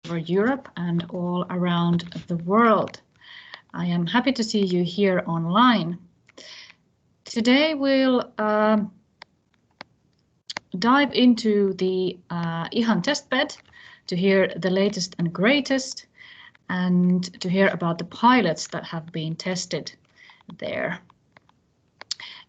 over Europe and all around the world. I am happy to see you here online. Today we'll dive into the IHAN Testbed to hear the latest and greatest and to hear about the pilots that have been tested there.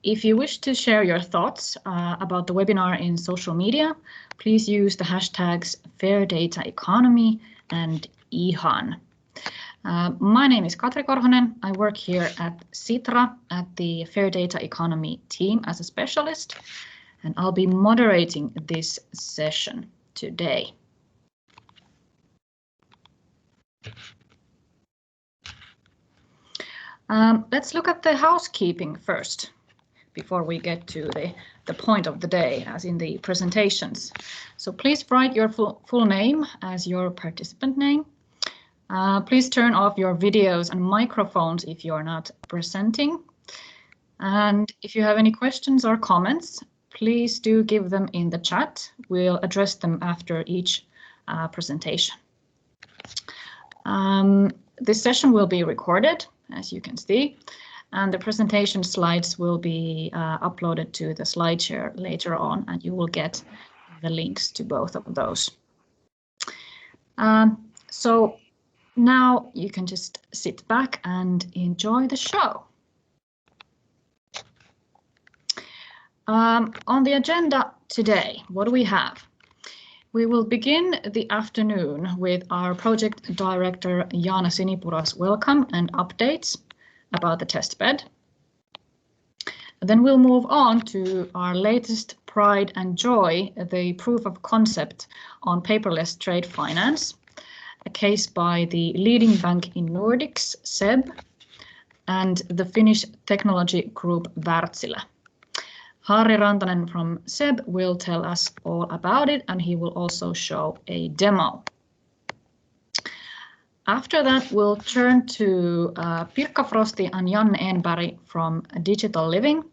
If you wish to share your thoughts about the webinar in social media, please use the hashtags Fair Data Economy and IHAN. My name is Katri Korhonen. I work here at Sitra at the Fair Data Economy team as a specialist, and I'll be moderating this session today. Let's look at the housekeeping first, before we get to the point of the day, as in the presentations. So please write your full name as your participant name. Please turn off your videos and microphones if you're not presenting. And if you have any questions or comments, please do give them in the chat. We'll address them after each presentation. This session will be recorded, as you can see, and the presentation slides will be uploaded to the SlideShare later on, and you will get the links to both of those. So now you can just sit back and enjoy the show. On the agenda today, what do we have? We will begin the afternoon with our project director Jaana Sinipura's welcome and updates about the testbed. Then we'll move on to our latest pride and joy, the proof of concept on paperless trade finance, a case by the leading bank in Nordics, SEB, and the Finnish technology group Wärtsilä. Harri Rantanen from SEB will tell us all about it, and he will also show a demo. After that, we'll turn to Pirkka Frosti and Janne Enberg from Digital Living,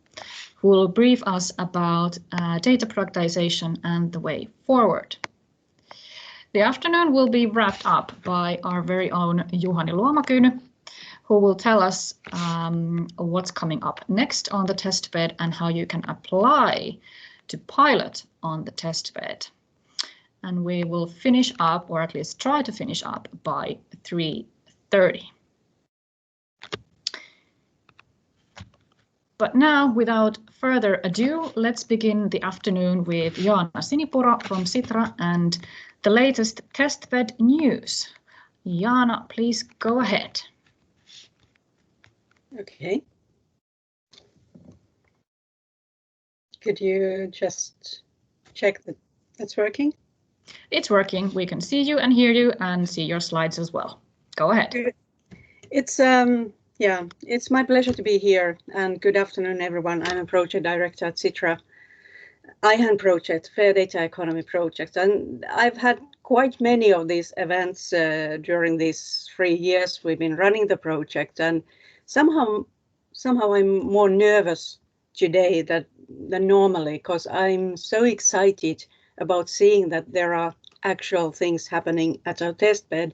who will brief us about data productization and the way forward. The afternoon will be wrapped up by our very own Juhani Luomakyny, who will tell us what's coming up next on the testbed and how you can apply to pilot on the testbed. And we will finish up, or at least try to finish up, by 3:30. But now, without further ado, let's begin the afternoon with Jaana Sinipura from Sitra and the latest testbed news. Jaana, please go ahead. Okay. Could you just check that that's working? It's working. We can see you and hear you and see your slides as well. Go ahead. It's it's my pleasure to be here, and good afternoon, everyone. I'm a project director at Sitra IHAN project, Fair Data Economy project, and I've had quite many of these events during these 3 years we've been running the project, and somehow I'm more nervous today than normally, because I'm so excited about seeing that there are actual things happening at our testbed,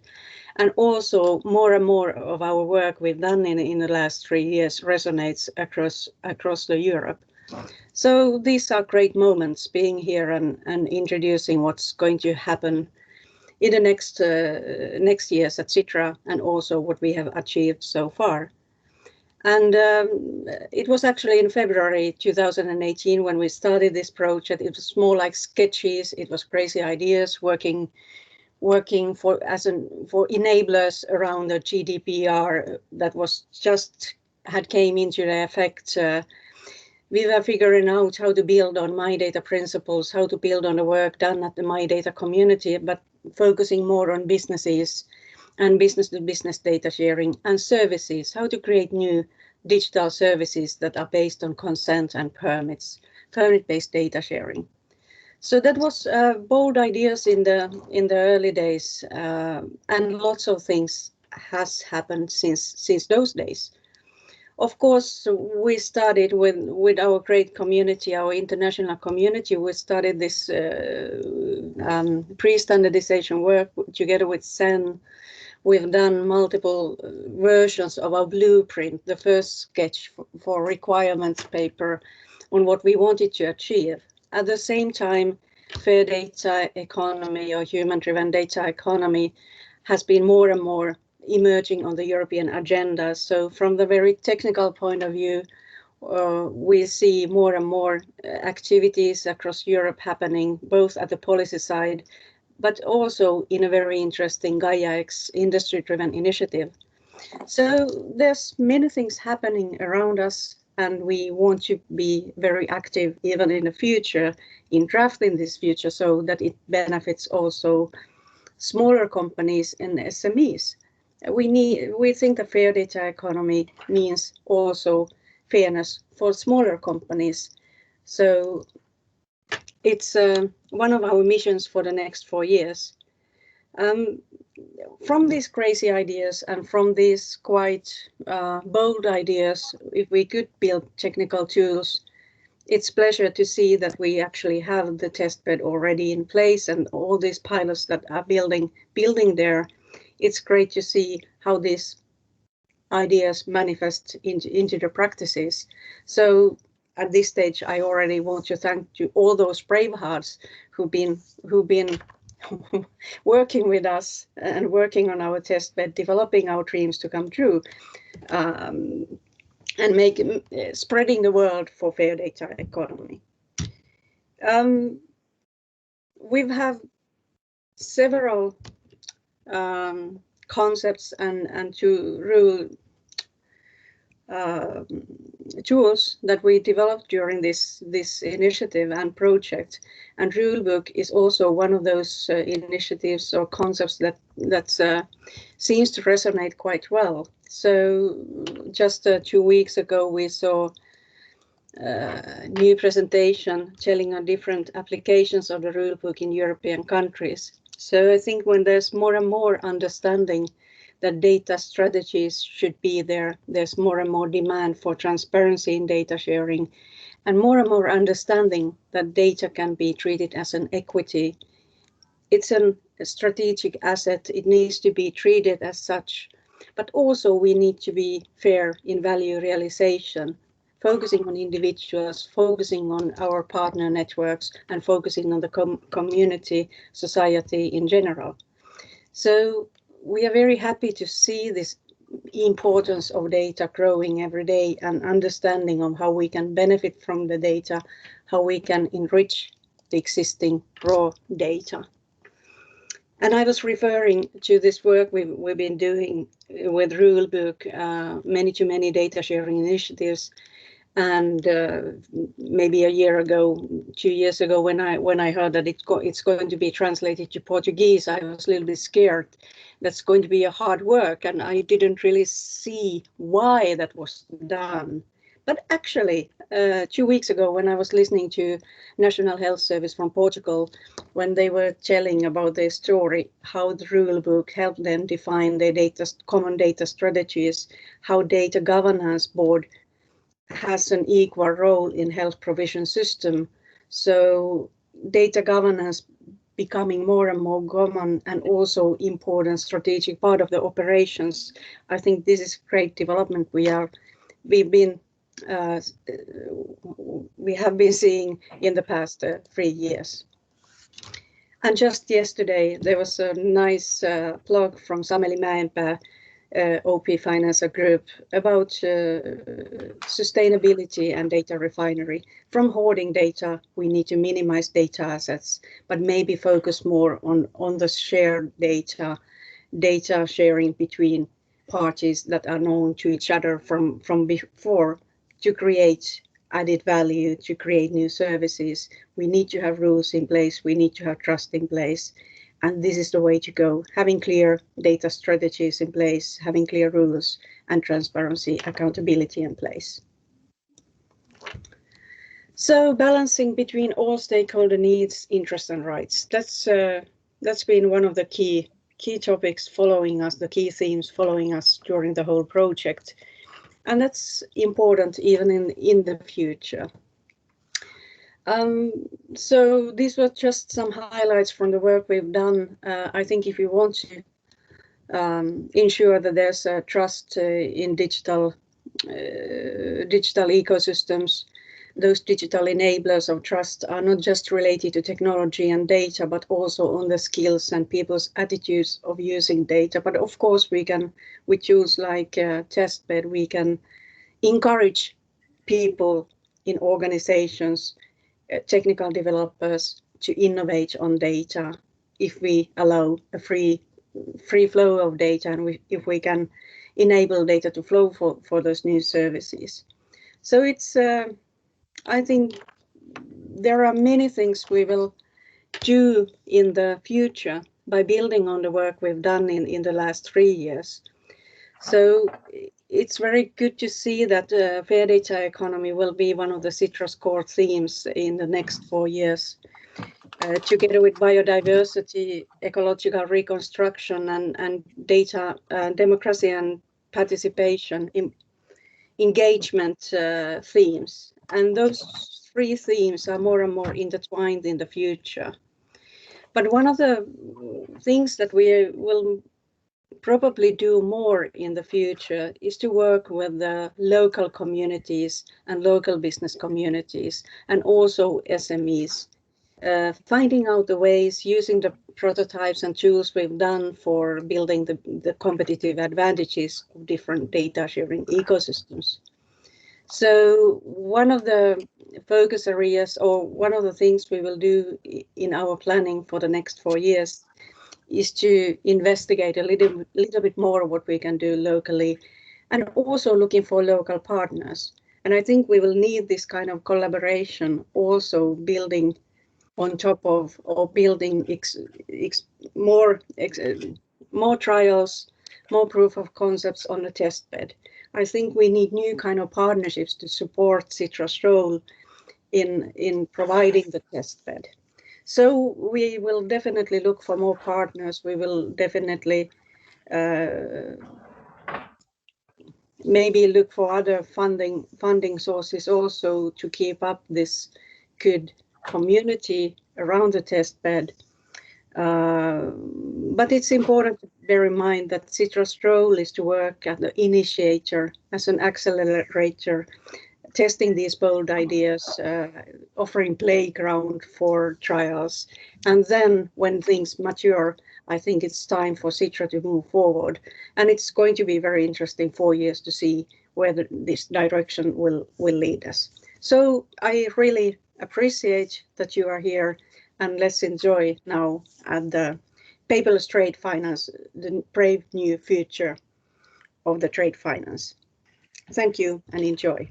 and also more and more of our work we've done in the last 3 years resonates across the Europe. So these are great moments, being here and introducing what's going to happen in the next years at Sitra, and also what we have achieved so far. And it was actually in February 2018 when we started this project. It was more like sketches. It was crazy ideas, working for enablers around the GDPR that was just had came into the effect. We were figuring out how to build on my data principles, how to build on the work done at the My Data community, but focusing more on businesses and business-to-business data sharing and services, how to create new digital services that are based on consent and permits, permit-based data sharing. So that was bold ideas in the early days, and lots of things has happened since those days. Of course, we started with our great community, our international community. We started this pre-standardization work together with SEN. We've done multiple versions of our blueprint, the first sketch for requirements paper on what we wanted to achieve. At the same time, fair data economy or human-driven data economy has been more and more emerging on the European agenda. So from the very technical point of view, we see more and more activities across Europe happening, both at the policy side, but also in a very interesting GaiaX industry-driven initiative. So there's many things happening around us, and we want to be very active even in the future in drafting this future so that it benefits also smaller companies and SMEs. We think the fair data economy means also fairness for smaller companies. So it's one of our missions for the next 4 years. From these crazy ideas and from these quite bold ideas, if we could build technical tools, it's a pleasure to see that we actually have the testbed already in place and all these pilots that are building there. It's great to see how these ideas manifest into the practices. So at this stage, I already want to thank you all those brave hearts who've been working with us and working on our testbed, developing our dreams to come true, and spreading the word for fair data economy. We've had several concepts and tools that we developed during this initiative and project, and rulebook is also one of those initiatives or concepts that seems to resonate quite well. So just 2 weeks ago we saw a new presentation telling on different applications of the rulebook in European countries. So I think when there's more and more understanding that data strategies should be there, there's more and more demand for transparency in data sharing, and more understanding that data can be treated as an equity. It's a strategic asset. It needs to be treated as such, but also we need to be fair in value realization, focusing on individuals, focusing on our partner networks, and focusing on the community, society in general. So we are very happy to see this importance of data growing every day and understanding of how we can benefit from the data, how we can enrich the existing raw data. And I was referring to this work we've been doing with Rulebook, many data sharing initiatives. And maybe a year ago, 2 years ago, when I heard that it's going to be translated to Portuguese, I was a little bit scared. That's going to be a hard work, and I didn't really see why that was done. But actually, 2 weeks ago, when I was listening to National Health Service from Portugal, when they were telling about their story, how the rulebook helped them define their common data strategies, how data governance board has an equal role in health provision system. So data governance becoming more and more common and also important strategic part of the operations. I think this is great development we have been seeing in the past 3 years. And just yesterday there was a nice blog from Sameli Mäenpää, OP Financer Group, about sustainability and data refinery. From hoarding data, we need to minimize data assets, but maybe focus more on the shared data sharing between parties that are known to each other from before, to create added value, to create new services. We need to have rules in place, we need to have trust in place. And this is the way to go, having clear data strategies in place, having clear rules and transparency, accountability in place. So balancing between all stakeholder needs, interests and rights. That's been one of the key topics following us, the key themes following us during the whole project. And that's important even in the future. So these were just some highlights from the work we've done. I think if you want to ensure that there's a trust in digital ecosystems, those digital enablers of trust are not just related to technology and data, but also on the skills and people's attitudes of using data. But of course, with tools like Testbed, we can encourage people in organizations, technical developers, to innovate on data if we allow a free flow of data, and if we can enable data to flow for those new services. So it's I think there are many things we will do in the future by building on the work we've done in the last 3 years. So it's very good to see that fair data economy will be one of the Sitra's core themes in the next 4 years, together with biodiversity, ecological reconstruction, and data democracy and participation, engagement themes. And those 3 themes are more and more intertwined in the future. But one of the things that we will probably do more in the future is to work with the local communities and local business communities, and also SMEs, finding out the ways, using the prototypes and tools we've done for building the competitive advantages of different data sharing ecosystems. So one of the focus areas, or one of the things we will do in our planning for the next 4 years, is to investigate a little bit more what we can do locally, and also looking for local partners. And I think we will need this kind of collaboration, also building on top of, or building more trials, more proof of concepts on the testbed. I think we need new kind of partnerships to support Sitra's role in providing the testbed. So we will definitely look for more partners. We will definitely maybe look for other funding sources also to keep up this good community around the testbed. But it's important to bear in mind that Sitra's role is to work as the initiator, as an accelerator, testing these bold ideas, offering playground for trials. And then when things mature, I think it's time for Sitra to move forward. And it's going to be very interesting 4 years to see where this direction will lead us. So I really appreciate that you are here, and let's enjoy now at the paperless trade finance, the brave new future of the trade finance. Thank you and enjoy.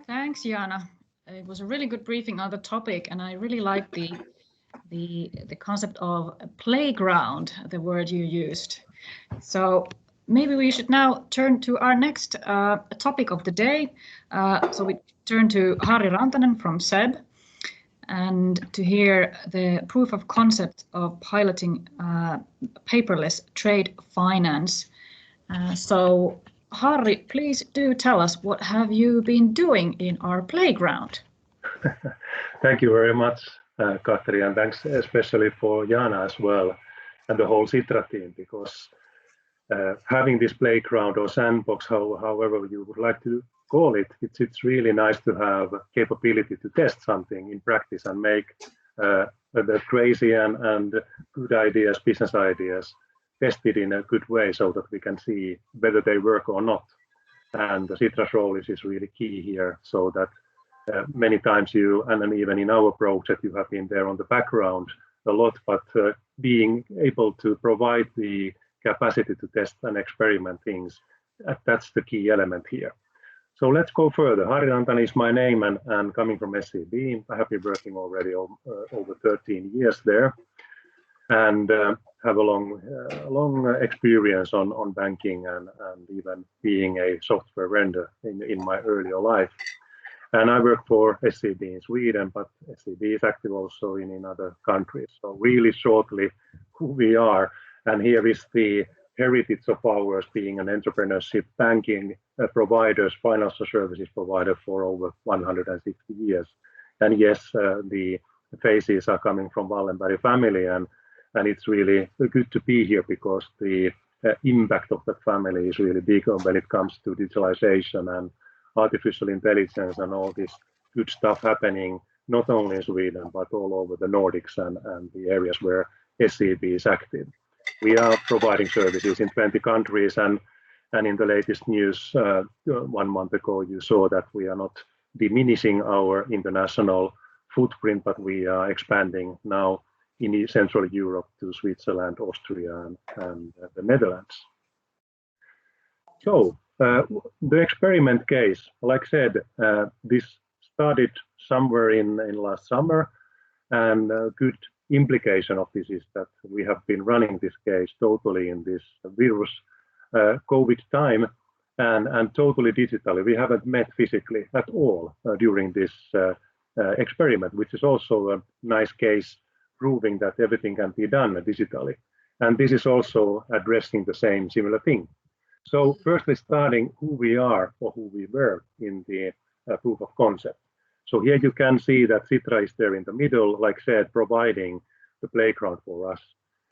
Thanks, Jana. It was a really good briefing on the topic, and I really like the concept of a playground, the word you used. So maybe we should now turn to our next topic of the day. So we turn to Harri Rantanen from SEB, and to hear the proof of concept of piloting paperless trade finance. So Harri, please do tell us, what have you been doing in our playground? Thank you very much, Katri, and thanks especially for Jana as well, and the whole Sitra team, because having this playground or sandbox, however you would like to call it, it's really nice to have capability to test something in practice and make the crazy and good ideas, business ideas, tested in a good way so that we can see whether they work or not. And the Sitra's role is really key here, so that many times you, and even in our project, you have been there on the background a lot, but being able to provide the capacity to test and experiment things, that's the key element here. So let's go further. Harri Rantanen is my name, and coming from SEB. I have been working already over 13 years there, and have a long experience on banking and even being a software vendor in my earlier life. And I work for SEB in Sweden, but SEB is active also in other countries. So really shortly who we are, and here is the heritage of ours being an entrepreneurship banking providers, financial services provider for over 160 years. And yes, the faces are coming from Wallenberg family, and it's really good to be here because the impact of that family is really big when it comes to digitalization and artificial intelligence and all this good stuff happening, not only in Sweden, but all over the Nordics and the areas where SEB is active. We are providing services in 20 countries, and in the latest news 1 month ago, you saw that we are not diminishing our international footprint, but we are expanding now in Central Europe to Switzerland, Austria, and the Netherlands. So the experiment case, like I said, this started somewhere in last summer, and a good implication of this is that we have been running this case totally in this virus COVID time and totally digitally. We haven't met physically at all during this experiment, which is also a nice case proving that everything can be done digitally. And this is also addressing the same similar thing. So firstly, starting who we are or who we were in the proof of concept. So here you can see that Sitra is there in the middle, like I said, providing the playground for us.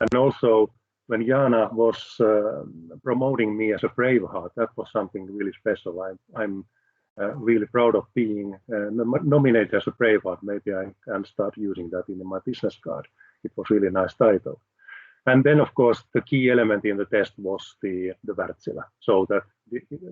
And also when Jana was promoting me as a Braveheart, that was something really special. I'm really proud of being nominated as a Braveheart. Maybe I can start using that in my business card. It was really a nice title. And then, of course, the key element in the test was the Wärtsilä. So that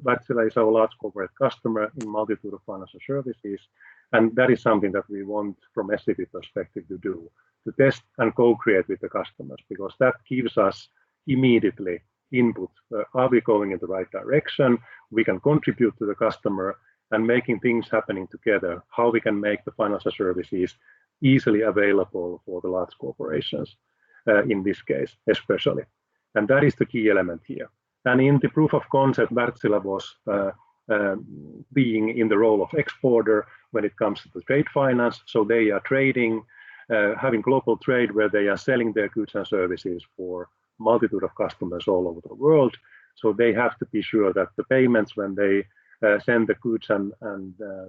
Wärtsilä is our large corporate customer in multitude of financial services. And that is something that we want from SEB perspective to do, to test and co-create with the customers, because that gives us immediately input. Are we going in the right direction? We can contribute to the customer and making things happening together, how we can make the financial services easily available for the large corporations. In this case, especially. And that is the key element here. And in the proof of concept, Wärtsilä was being in the role of exporter when it comes to the trade finance. So they are trading, having global trade where they are selling their goods and services for multitude of customers all over the world. So they have to be sure that the payments when they send the goods and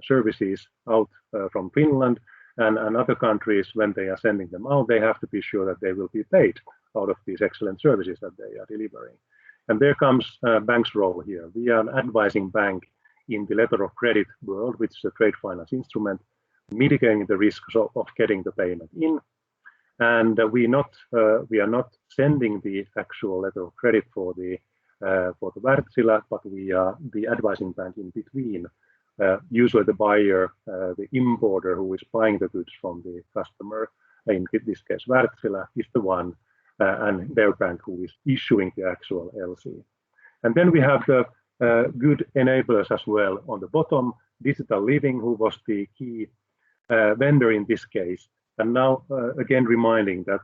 services out from Finland and other countries, when they are sending them out, they have to be sure that they will be paid out of these excellent services that they are delivering. And there comes bank's role here. We are an advising bank in the letter of credit world, which is a trade finance instrument, mitigating the risks of getting the payment in. And we are not sending the actual letter of credit for the Wärtsilä, but we are the advising bank in between. Usually the buyer, the importer who is buying the goods from the customer, in this case Wärtsilä, is the one and their bank who is issuing the actual LC. And then we have the good enablers as well on the bottom, Digital Living, who was the key vendor in this case. And now again reminding that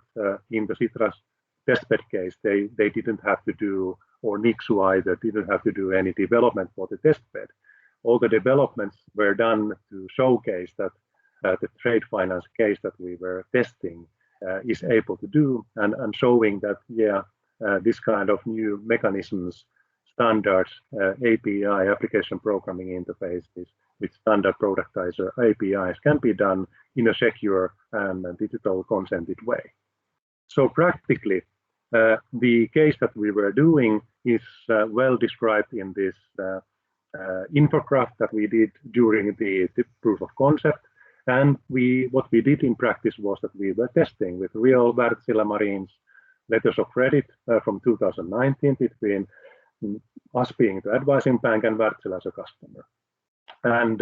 in the Sitra's testbed case, they didn't have to do, or Nexus either, didn't have to do any development for the testbed. All the developments were done to showcase that the trade finance case that we were testing is able to do, and showing that, yeah, this kind of new mechanisms, standards, API, application programming interfaces with standard productizer APIs can be done in a secure and digital consented way. So practically, the case that we were doing is well described in this infograph that we did during the proof of concept. And what we did in practice was that we were testing with real Wärtsilä Marines letters of credit from 2019 between us being the advising bank and Wärtsilä as a customer. And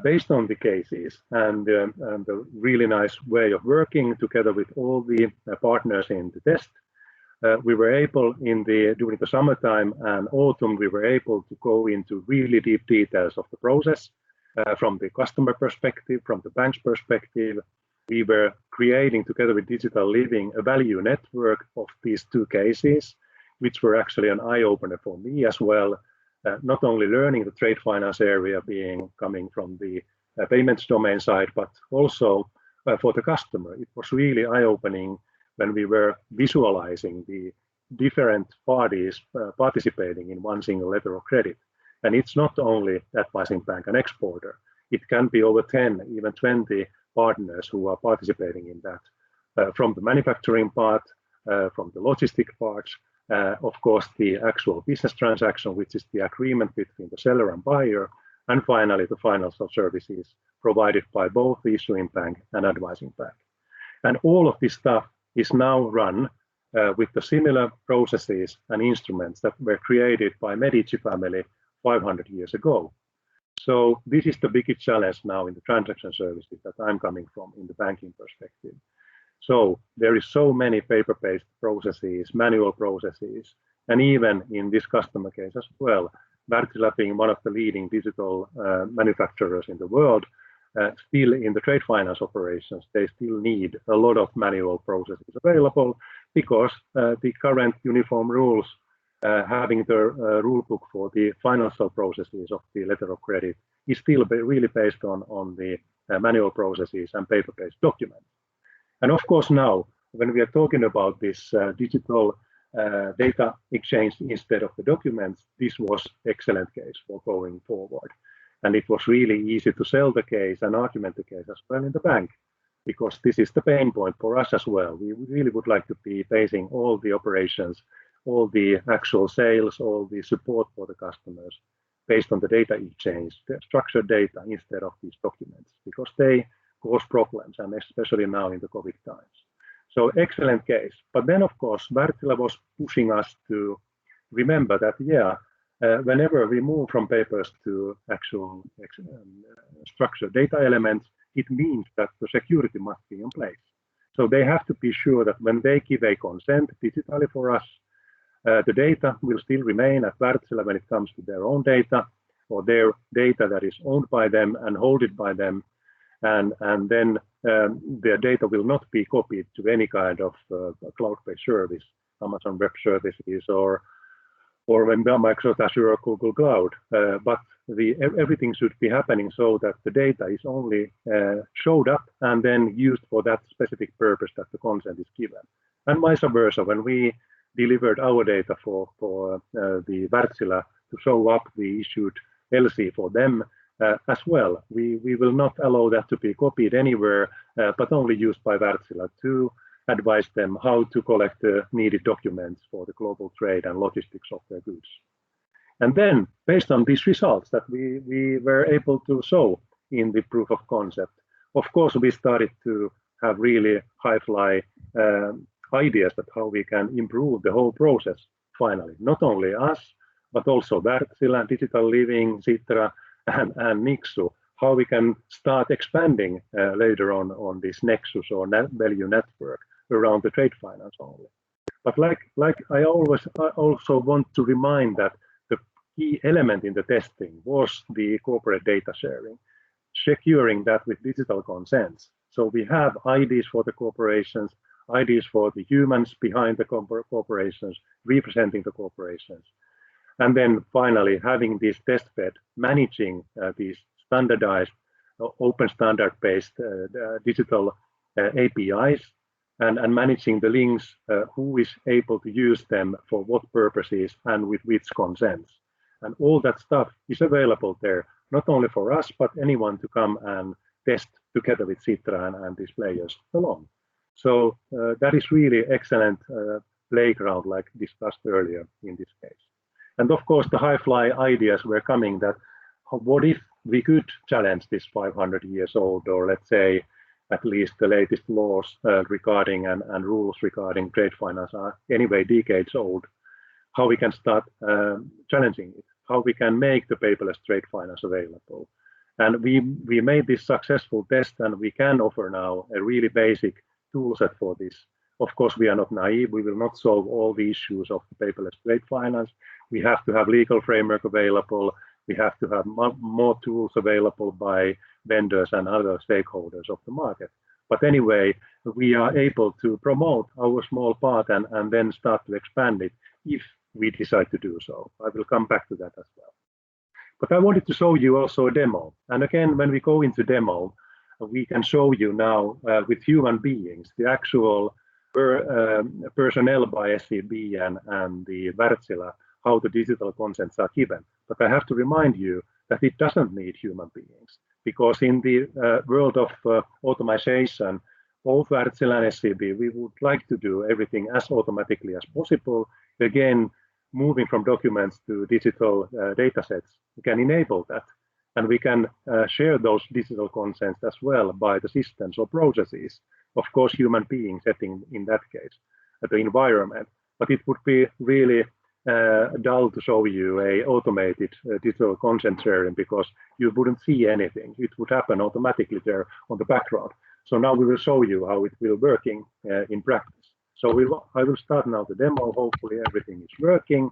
based on the cases and the really nice way of working together with all the partners in the test, we were able during the summertime and autumn, we were able to go into really deep details of the process from the customer perspective, from the bank's perspective. We were creating together with Digital Living a value network of these two cases, which were actually an eye-opener for me as well. Not only learning the trade finance area coming from the payments domain side, but also for the customer. It was really eye-opening when we were visualizing the different parties participating in one single letter of credit. And it's not only advising bank and exporter. It can be over 10, even 20 partners who are participating in that, from the manufacturing part, from the logistic parts, of course, the actual business transaction, which is the agreement between the seller and buyer, and finally, the financial services provided by both the issuing bank and advising bank. And all of this stuff is now run with the similar processes and instruments that were created by Medici family 500 years ago. So this is the biggest challenge now in the transaction services that I'm coming from in the banking perspective. So there is so many paper-based processes, manual processes, and even in this customer case as well, Wärtsilä being one of the leading digital manufacturers in the world, still in the trade finance operations, they still need a lot of manual processes available because the current uniform rules having the rule book for the financial processes of the letter of credit is still really based on the manual processes and paper-based documents. And of course now, when we are talking about this digital data exchange instead of the documents, this was excellent case for going forward. And it was really easy to sell the case and argument the case as well in the bank, because this is the pain point for us as well. We really would like to be basing all the operations, all the actual sales, all the support for the customers based on the data exchange, the structured data instead of these documents, because they cause problems, and especially now in the COVID times. So excellent case. But then, of course, Wärtsilä was pushing us to remember that, whenever we move from papers to actual structured data elements, it means that the security must be in place. So they have to be sure that when they give a consent digitally for us, the data will still remain at Wärtsilä when it comes to their own data or their data that is owned by them and held by them. And then their data will not be copied to any kind of cloud-based service, Amazon Web Services or when Microsoft Azure or Google Cloud. But everything should be happening so that the data is only showed up and then used for that specific purpose that the consent is given. And vice versa, when we delivered our data for the Wärtsilä to show up the issued LC for them, as well, we will not allow that to be copied anywhere, but only used by Wärtsilä to advise them how to collect the needed documents for the global trade and logistics of their goods. And then, based on these results that we were able to show in the proof of concept, of course, we started to have really high-fly ideas that how we can improve the whole process finally. Not only us, but also Wärtsilä, Digital Living, Sitra, and Nexus, how we can start expanding later on this Nexus or value network around the trade finance only. But like I also want to remind that the key element in the testing was the corporate data sharing, securing that with digital consents. So we have IDs for the corporations, IDs for the humans behind the corporations, representing the corporations. And then finally, having this testbed managing these standardized, open standard-based digital APIs and managing the links, who is able to use them for what purposes and with which consents. And all that stuff is available there, not only for us, but anyone to come and test together with Sitra and these players along. So that is really excellent playground, like discussed earlier in this case. And of course, the high-fly ideas were coming that what if we could challenge this 500 years old, or let's say at least the latest laws regarding and rules regarding trade finance are anyway decades old, how we can start challenging it, how we can make the paperless trade finance available. And we made this successful test, and we can offer now a really basic tool set for this. Of course, we are not naive. We will not solve all the issues of the paperless trade finance. We have to have legal framework available. We have to have more tools available by vendors and other stakeholders of the market. But anyway, we are able to promote our small part and then start to expand it if we decide to do so. I will come back to that as well. But I wanted to show you also a demo. And again, when we go into demo, we can show you now with human beings the actual personnel by SEB and the Wärtsilä, how the digital consents are given. But I have to remind you that it doesn't need human beings, because in the world of automation, both Wärtsilä and SEB, we would like to do everything as automatically as possible. Again, moving from documents to digital data sets, we can enable that. And we can share those digital consents as well by the systems or processes. Of course, human beings setting in that case the environment, but it would be really dull to show you a automated digital consent sharing, because you wouldn't see anything. It would happen automatically there on the background. So now we will show you how it will working in practice. So I will start now the demo. Hopefully everything is working,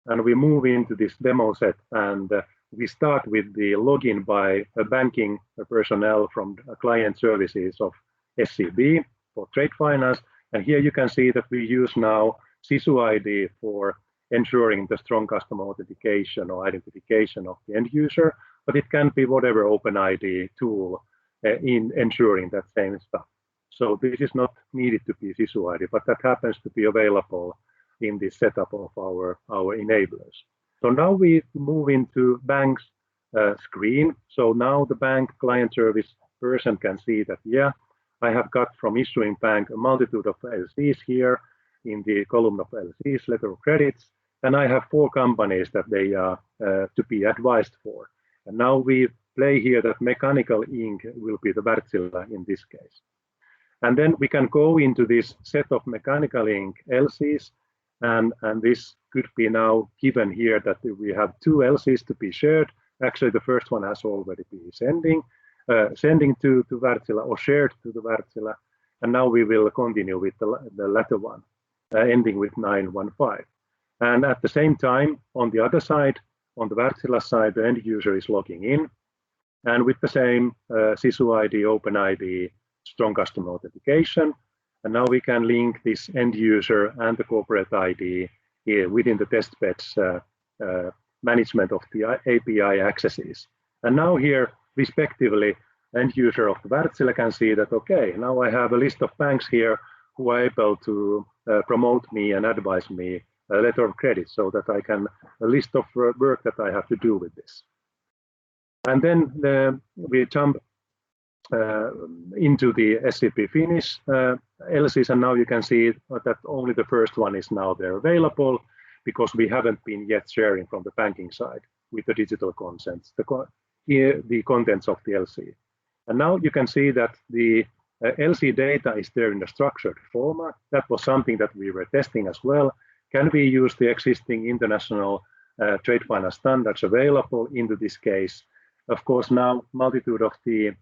and we move into this demo set, and we start with the login by a banking personnel from client services of SEB for trade finance. And here you can see that we use now SISU ID for ensuring the strong customer authentication or identification of the end user, but it can be whatever OpenID tool in ensuring that same stuff. So this is not needed to be SISU ID, but that happens to be available in the setup of our enablers. So now we move into bank's screen. So now the bank client service person can see that, yeah, I have got from issuing bank a multitude of LCs here in the column of LCs, letter of credits, and I have 4 companies that they are to be advised for. And now we play here that mechanical ink will be the Wärtsilä in this case. And then we can go into this set of mechanical ink LCs, and this could be now given here that we have 2 LCs to be shared. Actually, the first one has already been sending to Wärtsilä or shared to the Wärtsilä. And now we will continue with the latter one, ending with 915. And at the same time, on the other side, on the Wärtsilä side, the end user is logging in. And with the same SISU ID, OpenID, strong customer authentication. And now we can link this end user and the corporate ID here within the Testbed's management of the API accesses. And now here, respectively, end user of the Wärtsilä can see that, okay, now I have a list of banks here who are able to promote me and advise me a letter of credit, so that I can, a list of work that I have to do with this. And then we jump into the SCP Finnish LCs, and now you can see that only the first one is now there available, because we haven't been yet sharing from the banking side with the digital consents, the contents of the LC. And now you can see that the LC data is there in the structured format. That was something that we were testing as well. Can we use the existing international trade finance standards available into this case? Of course, now multitude of the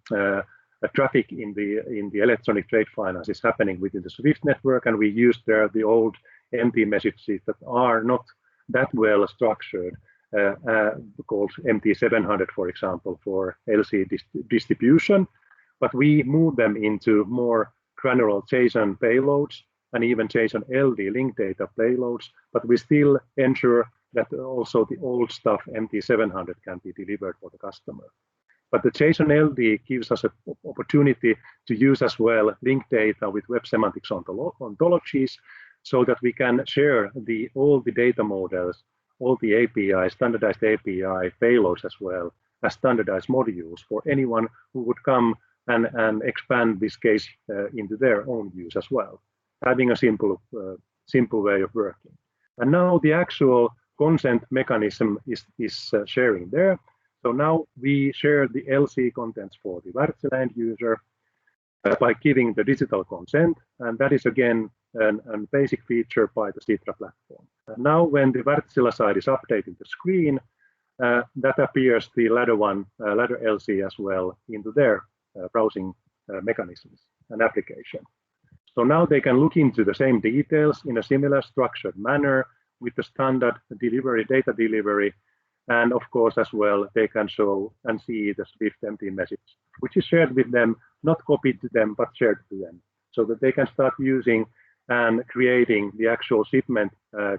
traffic in the electronic trade finance is happening within the SWIFT network, and we use there the old empty messages that are not that well structured, called MT700, for example, for LC distribution. But we move them into more granular JSON payloads and even JSON LD link data payloads, but we still ensure that also the old stuff, MT700, can be delivered for the customer. But the JSON LD gives us an opportunity to use as well link data with web semantics ontologies, so that we can share all the data models, all the API, standardized API payloads as well as standardized modules for anyone who would come and expand this case into their own use as well, having a simple way of working. And now the actual consent mechanism is sharing there. So now we share the LC contents for the Wärtsilä end user by giving the digital consent, and that is again a basic feature by the Sitra platform. And now when the Wärtsilä side is updating the screen, that appears the ladder LC as well into their browsing mechanisms and application. So now they can look into the same details in a similar structured manner with the standard delivery, data delivery, and of course as well they can show and see the Swift empty message, which is shared with them, not copied to them, but shared to them, so that they can start using and creating the actual shipment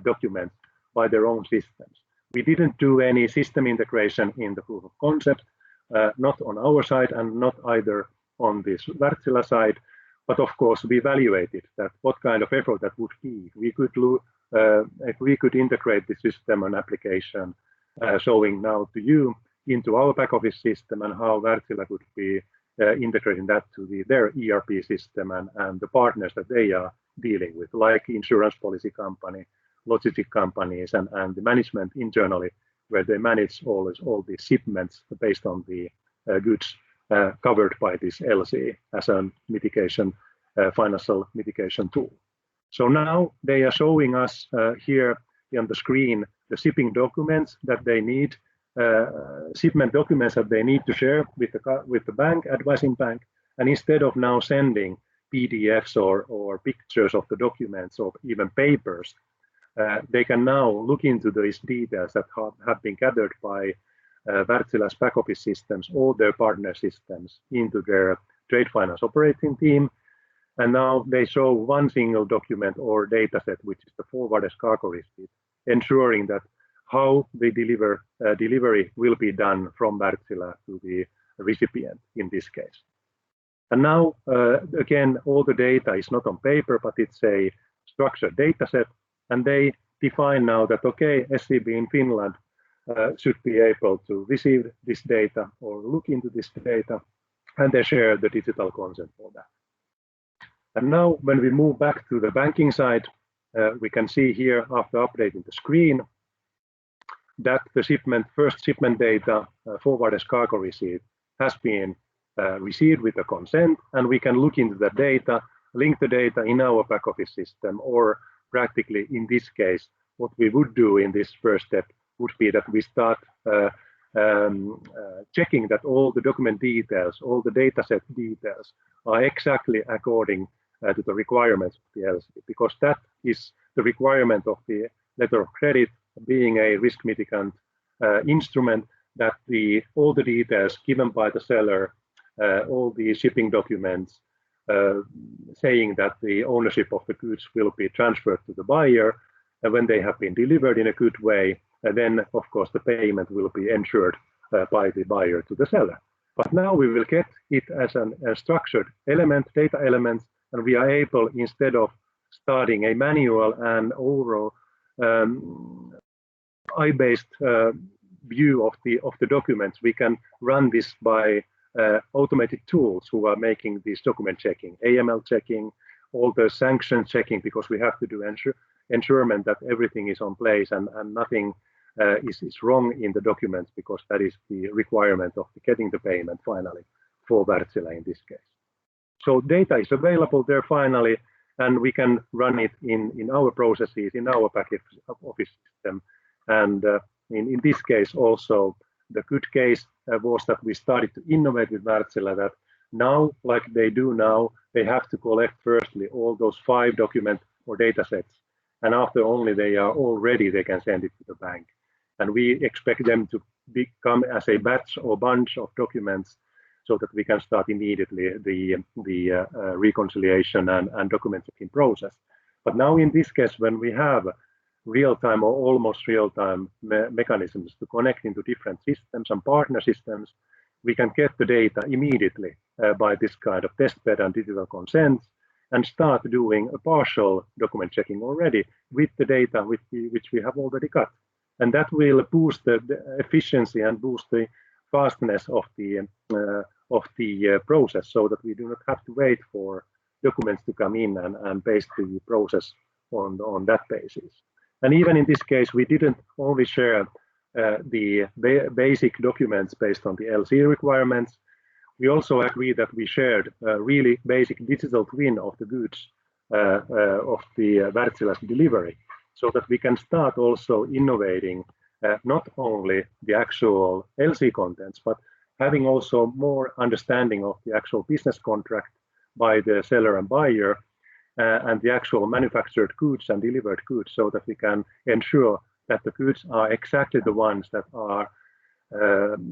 documents by their own systems. We didn't do any system integration in the proof of concept, not on our side and not either on this Wärtsilä side. But of course, we evaluated that what kind of effort that would be. If we could integrate the system and application showing now to you into our back office system, and how Wärtsilä could be integrating that to their ERP system and the partners that they are dealing with, like insurance policy company, logistic companies, and the management internally, where they manage all these shipments based on the goods covered by this LC as a mitigation, financial mitigation tool. So now they are showing us here on the screen the shipping documents that they need, shipment documents that they need to share with the bank, advising bank, and instead of now sending PDFs or pictures of the documents or even papers, they can now look into these details that have been gathered by Wärtsilä's back office systems, all their partner systems, into their trade finance operating team. And now they show one single document or data set, which is the forwarded cargo receipt, ensuring that how the delivery will be done from Wärtsilä to the recipient in this case. And now, again, all the data is not on paper, but it's a structured data set. And they define now that, okay, SEB in Finland should be able to receive this data or look into this data, and they share the digital consent for that. And now when we move back to the banking side, we can see here after updating the screen that the first shipment data, forwarded cargo receipt, has been received with the consent, and we can look into the data, link the data in our back office system, or practically in this case, what we would do in this first step would be that we start checking that all the document details, all the data set details are exactly according to the requirements of the LC, because that is the requirement of the letter of credit, being a risk mitigant instrument, that all the details given by the seller, all the shipping documents saying that the ownership of the goods will be transferred to the buyer, and when they have been delivered in a good way, then of course the payment will be ensured by the buyer to the seller. But now we will get it as a structured element, data elements, and we are able, instead of starting a manual and overall eye-based view of the documents, we can run this by automated tools who are making this document checking, AML checking, all the sanction checking, because we have to do ensurement that everything is on place and nothing is wrong in the documents, because that is the requirement of getting the payment finally for Wärtsilä in this case. So data is available there finally, and we can run it in our processes, in our back office system. And in this case also, the good case was that we started to innovate with Wärtsilä, that now, like they do now, they have to collect firstly all those 5 document or data sets, and after only they are all ready, they can send it to the bank. And we expect them to become as a batch or bunch of documents, so that we can start immediately the reconciliation and document checking process. But now in this case, when we have real-time or almost real-time mechanisms to connect into different systems and partner systems, we can get the data immediately by this kind of testbed and digital consents, and start doing a partial document checking already with the data which we have already got. And that will boost the efficiency and boost the fastness of the process, so that we do not have to wait for documents to come in and base the process on that basis. And even in this case, we didn't only share the basic documents based on the LC requirements. We also agreed that we shared a really basic digital twin of the goods of the Wärtsilä's delivery, so that we can start also innovating not only the actual LC contents, but having also more understanding of the actual business contract by the seller and buyer, and the actual manufactured goods and delivered goods, so that we can ensure that the goods are exactly the ones that are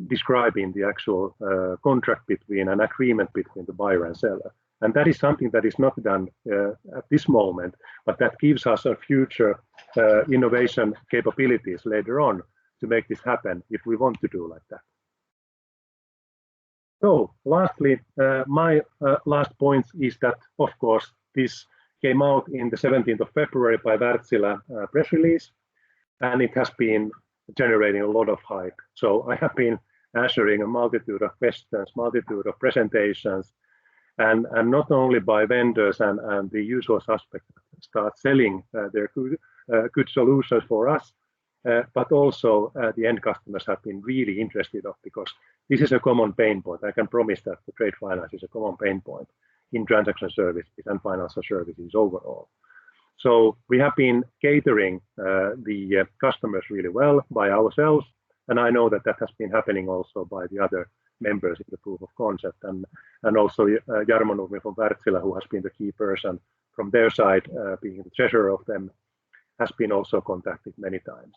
describing the actual contract between an agreement between the buyer and seller. And that is something that is not done at this moment, but that gives us a future innovation capabilities later on to make this happen if we want to do like that. So lastly, my last point is that, of course, this came out in the 17th of February by Wärtsilä press release, and it has been generating a lot of hype. So I have been answering a multitude of questions, multitude of presentations, and not only by vendors and the usual suspects start selling their good solutions for us, but also the end customers have been really interested of, because this is a common pain point. I can promise that the trade finance is a common pain point in transaction services and financial services overall. So we have been catering the customers really well by ourselves, and I know that that has been happening also by the other members in the proof of concept, and also Jarmo Nurmi from Wärtsilä, who has been the key person from their side, being the treasurer of them, has been also contacted many times.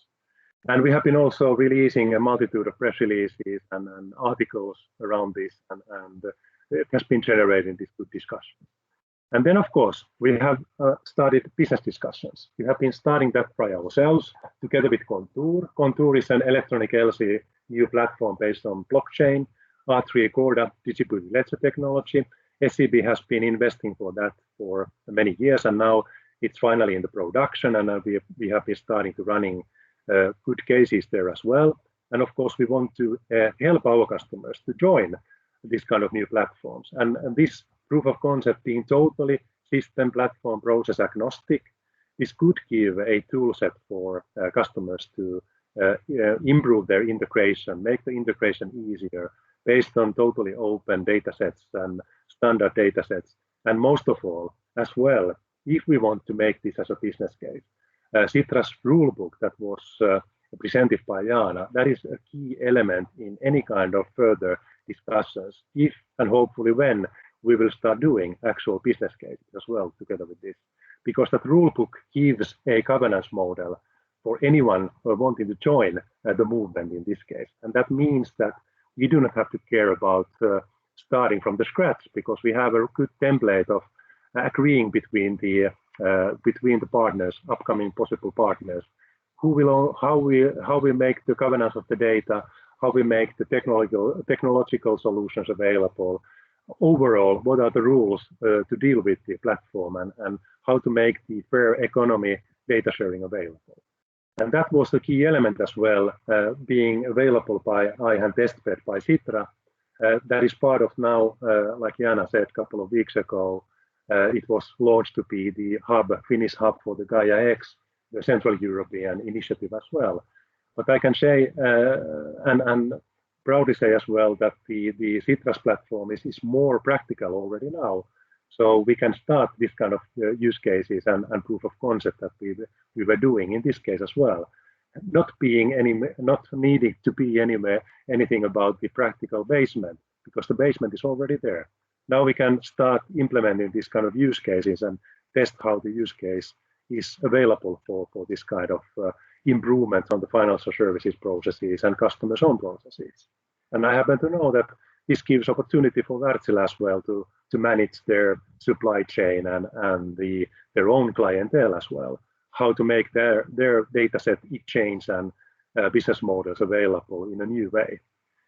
And we have been also releasing a multitude of press releases and articles around this, and it has been generating this good discussion. And then, of course, we have started business discussions. We have been starting that by ourselves together with Contour. Contour is an electronic LC new platform based on blockchain, R3 Corda distributed ledger technology. SEB has been investing for that for many years, and now it's finally in the production, and we have been starting to running good cases there as well. And of course, we want to help our customers to join this kind of new platforms. And this proof of concept being totally system platform process agnostic, this could give a tool set for customers to improve their integration, make the integration easier based on totally open data sets and standard data sets. And most of all, as well, if we want to make this as a business case, Sitra's rulebook that was presented by Jaana, that is a key element in any kind of further discussions, if and hopefully when we will start doing actual business cases as well together with this, because that rulebook gives a governance model for anyone wanting to join the movement in this case. And that means that we do not have to care about starting from the scratch, because we have a good template of agreeing between the partners, upcoming possible partners, how we make the governance of the data, how we make the technological solutions available. Overall, what are the rules to deal with the platform, and how to make the fair economy data sharing available. And that was the key element as well, being available by IHAN Testbed by Sitra. That is part of now, like Jaana said a couple of weeks ago, it was launched to be the hub, Finnish hub for the Gaia X, the Central European initiative as well. But I can say, and proudly say as well, that the Sitra's platform is more practical already now. So we can start this kind of use cases and proof of concept that we were doing in this case as well. Not needing to be anything about the practical basement, because the basement is already there. Now we can start implementing this kind of use cases and test how the use case is available for this kind of improvements on the financial services processes and customers' own processes. And I happen to know that this gives opportunity for Wärtsilä as well to manage their supply chain and their own clientele as well, how to make their data set exchange and business models available in a new way.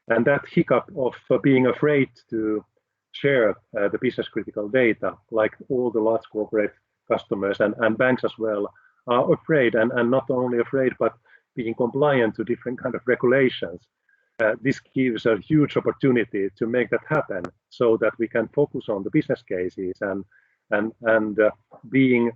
And that hiccup of being afraid to share the business critical data, like all the large corporate customers and banks as well are afraid, and not only afraid, but being compliant to different kind of regulations. This gives a huge opportunity to make that happen, so that we can focus on the business cases and being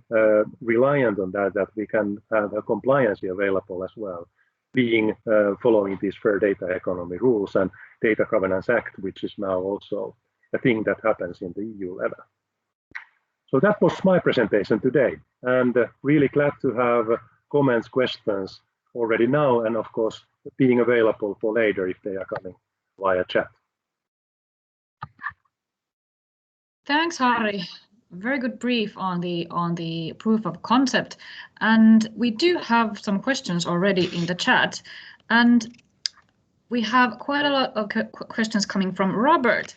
reliant on that we can have a compliance available as well, being following these fair data economy rules and Data Governance Act, which is now also a thing that happens in the EU level. So that was my presentation today, and really glad to have comments, questions already now, and of course being available for later if they are coming via chat. Thanks, Harri. Very good brief on the proof of concept, and we do have some questions already in the chat, and we have quite a lot of questions coming from Robert.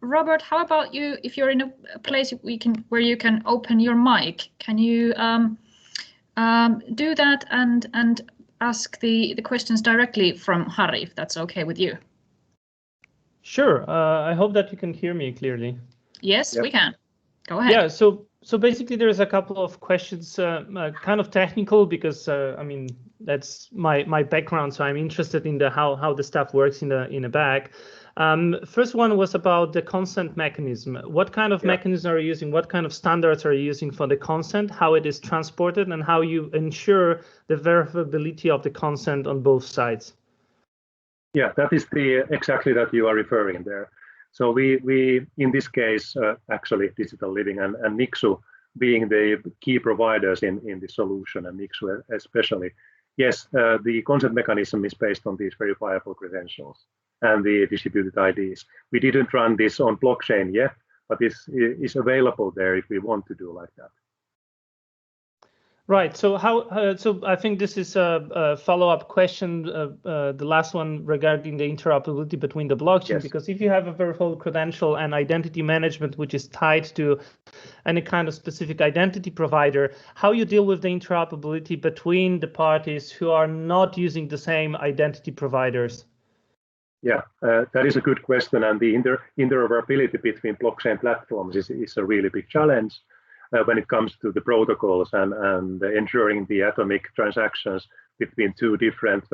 Robert, how about you? If you're in a place where you can open your mic, can you do that and ask the questions directly from Harri, if that's okay with you? Sure. I hope that you can hear me clearly. Yes, Yep. we can. Go ahead. Yeah, so basically there's a couple of questions, kind of technical, because I mean that's my background, so I'm interested in how the stuff works in a bag. First one was about the consent mechanism. What kind of mechanism are you using? What kind of standards are you using for the consent? How it is transported, and how you ensure the verifiability of the consent on both sides? Yeah, that is exactly that you are referring there. So we in this case, actually Digital Living and Nixu being the key providers in the solution, and Nixu especially. Yes, the consent mechanism is based on these verifiable credentials and the distributed IDs. We didn't run this on blockchain yet, but this is available there if we want to do like that. Right. So so I think this is a follow-up question, the last one regarding the interoperability between the blockchain, Yes. Because if you have a verifiable credential and identity management, which is tied to any kind of specific identity provider, how you deal with the interoperability between the parties who are not using the same identity providers? Yeah, that is a good question, and the interoperability between blockchain platforms is a really big challenge when it comes to the protocols and ensuring the atomic transactions between two different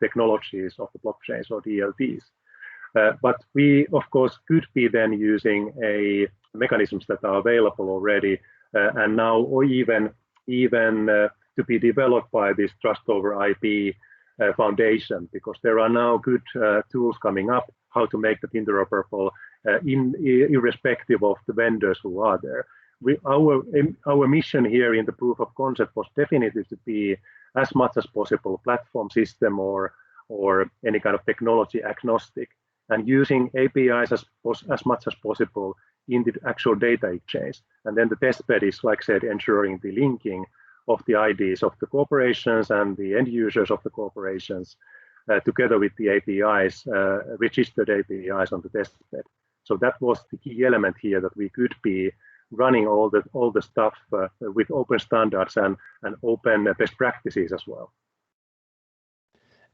technologies of the blockchains or DLTs. But we, of course, could be then using mechanisms that are available already and now, or even to be developed by this Trust over IP foundation, because there are now good tools coming up how to make that interoperable irrespective of the vendors who are there. Our mission here in the proof of concept was definitely to be as much as possible platform system or any kind of technology agnostic, and using APIs as much as possible in the actual data exchange. And then the testbed is, like I said, ensuring the linking of the IDs of the corporations and the end users of the corporations together with the APIs, registered APIs on the testbed. So that was the key element here, that we could be running all the stuff with open standards and open best practices as well.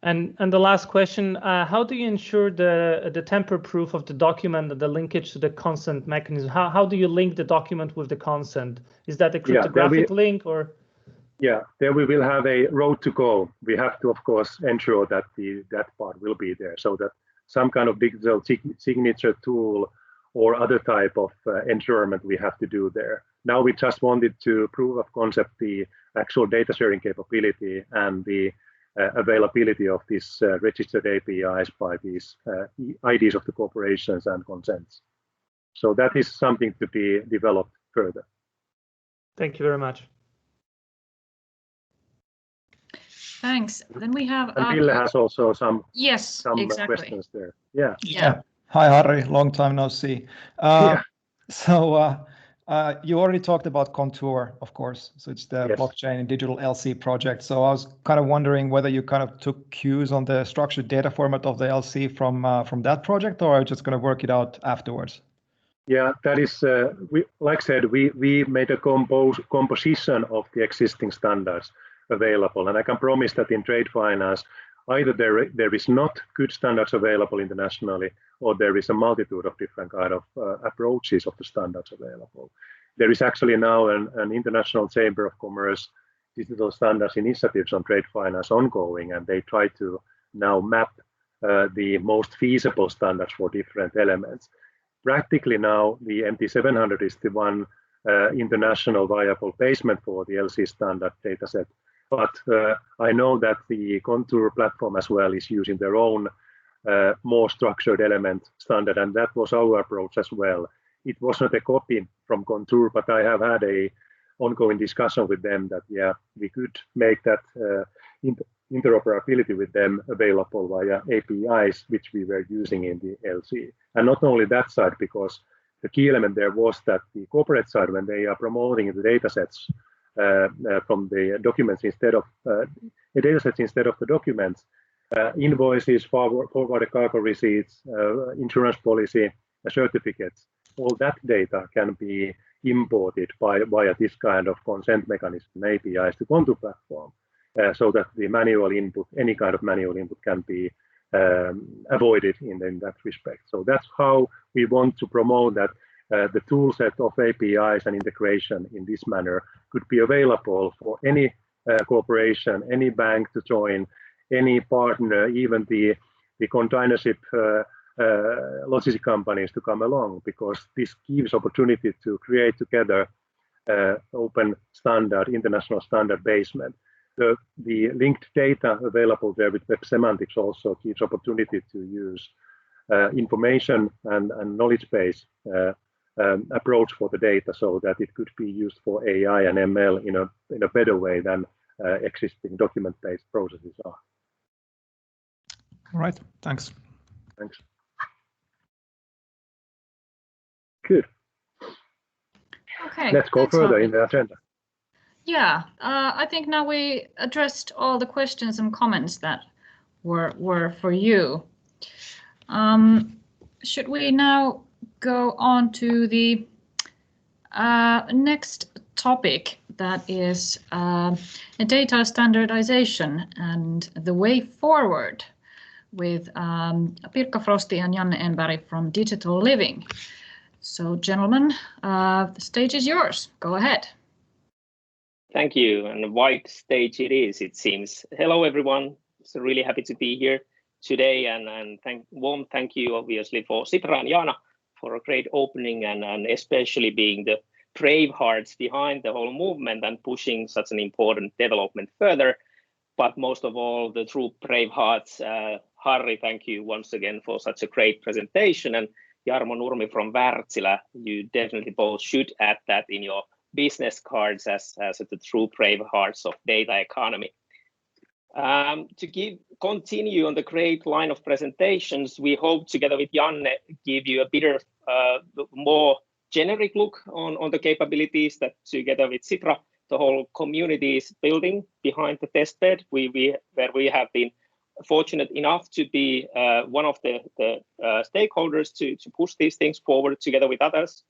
And the last question, how do you ensure the tamper proof of the document and the linkage to the consent mechanism? How do you link the document with the consent? Is that a cryptographic link or? Yeah, there we will have a road to go. We have to, of course, ensure that that part will be there, so that some kind of digital signature tool or other type of ensurement we have to do there. Now we just wanted to prove of concept the actual data sharing capability and the availability of these registered APIs by these IDs of the corporations and consents. So that is something to be developed further. Thank you very much. Thanks. Then we have. And Ville has also some exactly. questions there. Yeah. Hi, Harri. Long time no see. So you already talked about Contour, of course. So it's the blockchain and digital LC project. So I was kind of wondering whether you kind of took cues on the structured data format of the LC from that project, or are you just going to work it out afterwards? Yeah, that is, like I said, we made a composition of the existing standards available. And I can promise that in trade finance, either there is not good standards available internationally, or there is a multitude of different kind of approaches of the standards available. There is actually now an International Chamber of Commerce digital standards initiatives on trade finance ongoing, and they try to now map the most feasible standards for different elements. Practically now, the MT700 is the one international viable basement for the LC standard dataset. But I know that the Contour platform as well is using their own more structured element standard, and that was our approach as well. It was not a copy from Contour, but I have had a ongoing discussion with them that we could make that interoperability with them available via APIs, which we were using in the LC. And not only that side, because the key element there was that the corporate side, when they are promoting the datasets from the documents instead of the datasets instead of the documents, invoices, forwarded cargo receipts, insurance policy, certificates, all that data can be imported via this kind of consent mechanism APIs to Contour platform, so that the manual input, any kind of manual input, can be avoided in that respect. So that's how we want to promote that the tool set of APIs and integration in this manner could be available for any corporation, any bank to join, any partner, even the containership logistic companies to come along, because this gives opportunity to create together open standard, international standard basement. The linked data available there with web semantics also gives opportunity to use information and knowledge base approach for the data, so that it could be used for AI and ML in a better way than existing document-based processes are. All right, thanks. Thanks. Good. Okay. Let's go further in the agenda. Yeah, I think now we addressed all the questions and comments that were for you. Should we now go on to the next topic, that is data standardization and the way forward, with Pirkka Frosti and Janne Enberg from Digital Living. So, gentlemen, the stage is yours. Go ahead. Thank you, and a wide stage it is, it seems. Hello, everyone. So really happy to be here today, and warm thank you, obviously, for Sitra and Jana for a great opening, and especially being the brave hearts behind the whole movement and pushing such an important development further. But most of all, the true brave hearts. Harri, thank you once again for such a great presentation, and Jarmo Nurmi from Wärtsilä, you definitely both should add that in your business cards as the true brave hearts of data economy. To continue on the great line of presentations, we hope together with Janne give you a bit more generic look on the capabilities that together with Sitra, the whole community is building behind the testbed, where we have been fortunate enough to be one of the stakeholders to push these things forward together with others,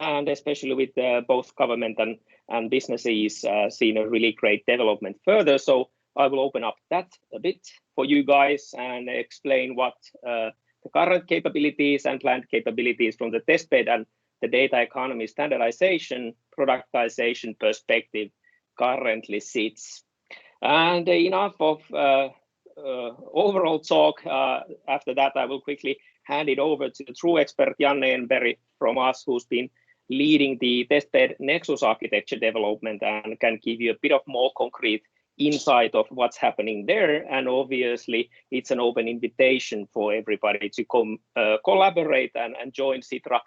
and especially with both government and businesses seeing a really great development further. So I will open up that a bit for you guys and explain what the current capabilities and planned capabilities from the testbed and the data economy standardization, productization perspective currently sits. And enough of overall talk. After that, I will quickly hand it over to the true expert, Janne Enberg from us, who's been leading the testbed Nexus architecture development and can give you a bit of more concrete insight of what's happening there. And obviously, it's an open invitation for everybody to come collaborate and join Sitra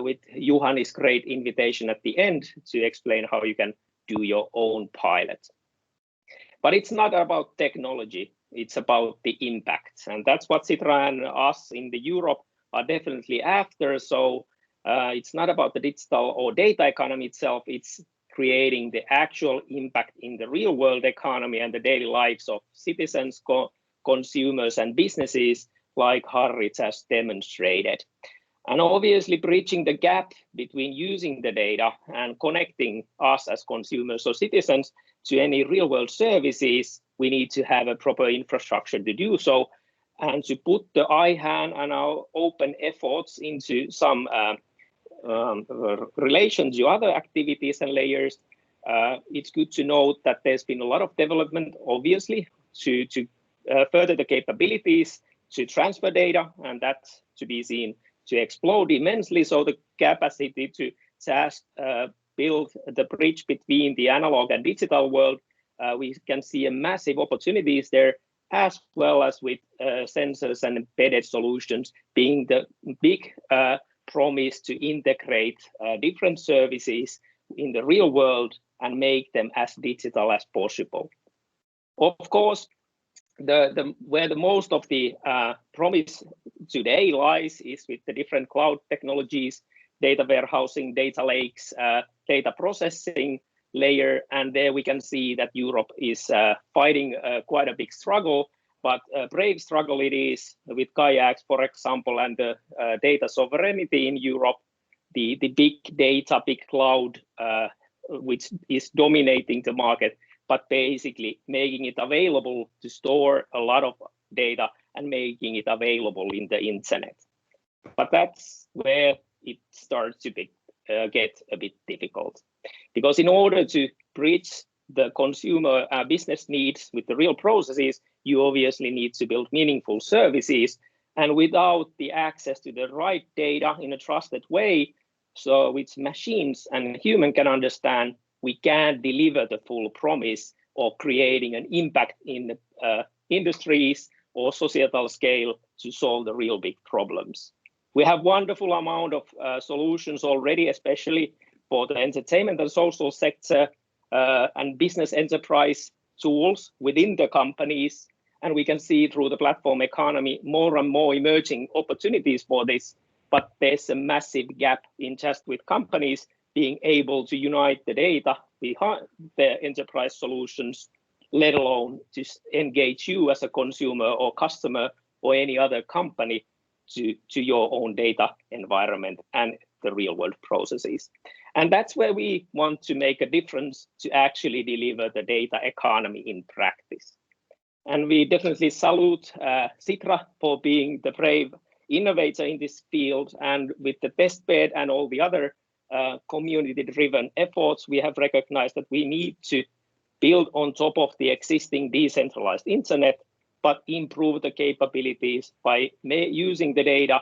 with Juhani's great invitation at the end to explain how you can do your own pilot. But it's not about technology, it's about the impact. And that's what Sitra and us in the Europe are definitely after. So it's not about the digital or data economy itself, it's creating the actual impact in the real world economy and the daily lives of citizens, consumers and businesses, like Harri has demonstrated. And obviously bridging the gap between using the data and connecting us as consumers or citizens to any real world services, we need to have a proper infrastructure to do so. And to put the IHAN and our open efforts into some relation to other activities and layers, it's good to note that there's been a lot of development, obviously, to further the capabilities to transfer data, and that's to be seen to explode immensely. So the capacity to just build the bridge between the analog and digital world, we can see a massive opportunities there, as well as with sensors and embedded solutions being the big promise to integrate different services in the real world and make them as digital as possible. Of course, where the most of the promise today lies is with the different cloud technologies, data warehousing, data lakes, data processing layer, and there we can see that Europe is fighting quite a big struggle, but a brave struggle it is with kayaks, for example, and the data sovereignty in Europe, the big data, big cloud, which is dominating the market, but basically making it available to store a lot of data and making it available in the internet. But that's where it starts to get a bit difficult, because in order to bridge the consumer business needs with the real processes, you obviously need to build meaningful services, and without the access to the right data in a trusted way, so which machines and human can understand, we can't deliver the full promise of creating an impact in the industries or societal scale to solve the real big problems. We have wonderful amount of solutions already, especially for the entertainment and social sector and business enterprise tools within the companies. And we can see through the platform economy more and more emerging opportunities for this. But there's a massive gap in just with companies being able to unite the data behind their enterprise solutions, let alone to engage you as a consumer or customer or any other company to your own data environment and the real world processes. And that's where we want to make a difference to actually deliver the data economy in practice. And we definitely salute Sitra for being the brave innovator in this field. And with the testbed and all the other community-driven efforts, we have recognized that we need to build on top of the existing decentralized internet, but improve the capabilities by using the data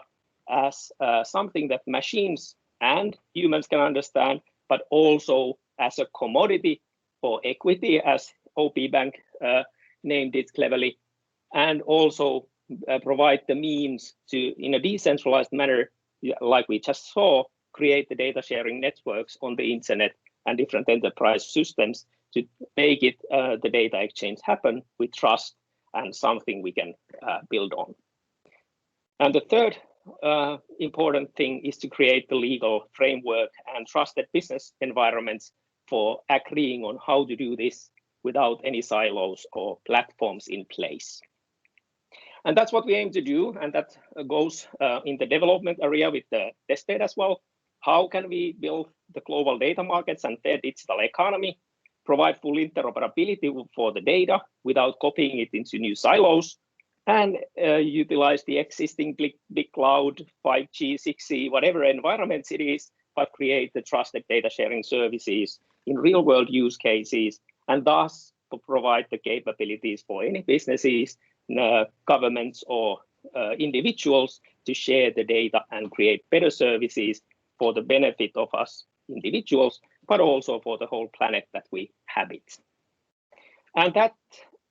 as something that machines and humans can understand, but also as a commodity for equity, as OP Bank named it cleverly, and also provide the means to, in a decentralized manner, like we just saw, create the data sharing networks on the internet and different enterprise systems to make it the data exchange happen with trust and something we can build on. And the third important thing is to create the legal framework and trusted business environments for agreeing on how to do this without any silos or platforms in place. And that's what we aim to do, and that goes in the development area with the testbed as well. How can we build the global data markets and their digital economy, provide full interoperability for the data without copying it into new silos, and utilize the existing big cloud, 5G, 6G, whatever environments it is, but create the trusted data sharing services in real world use cases, and thus provide the capabilities for any businesses, governments, or individuals to share the data and create better services for the benefit of us individuals, but also for the whole planet that we habit. And that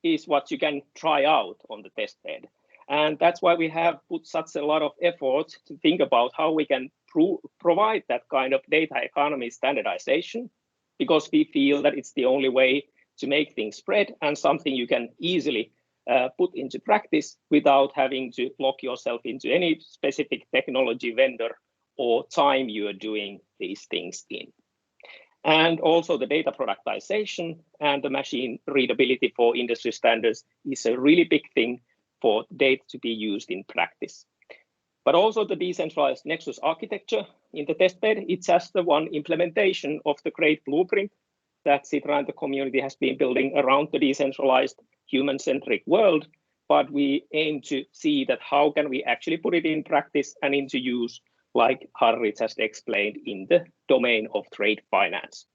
is what you can try out on the testbed. And that's why we have put such a lot of effort to think about how we can provide that kind of data economy standardization, because we feel that it's the only way to make things spread and something you can easily put into practice without having to lock yourself into any specific technology vendor or time you are doing these things in. And also the data productization and the machine readability for industry standards is a really big thing for data to be used in practice. But also the decentralized Nexus architecture in the testbed, it's just the one implementation of the great blueprint that Sitra and the community has been building around the decentralized human-centric world. But we aim to see that how can we actually put it in practice and into use, like Harry just explained, in the domain of trade finance.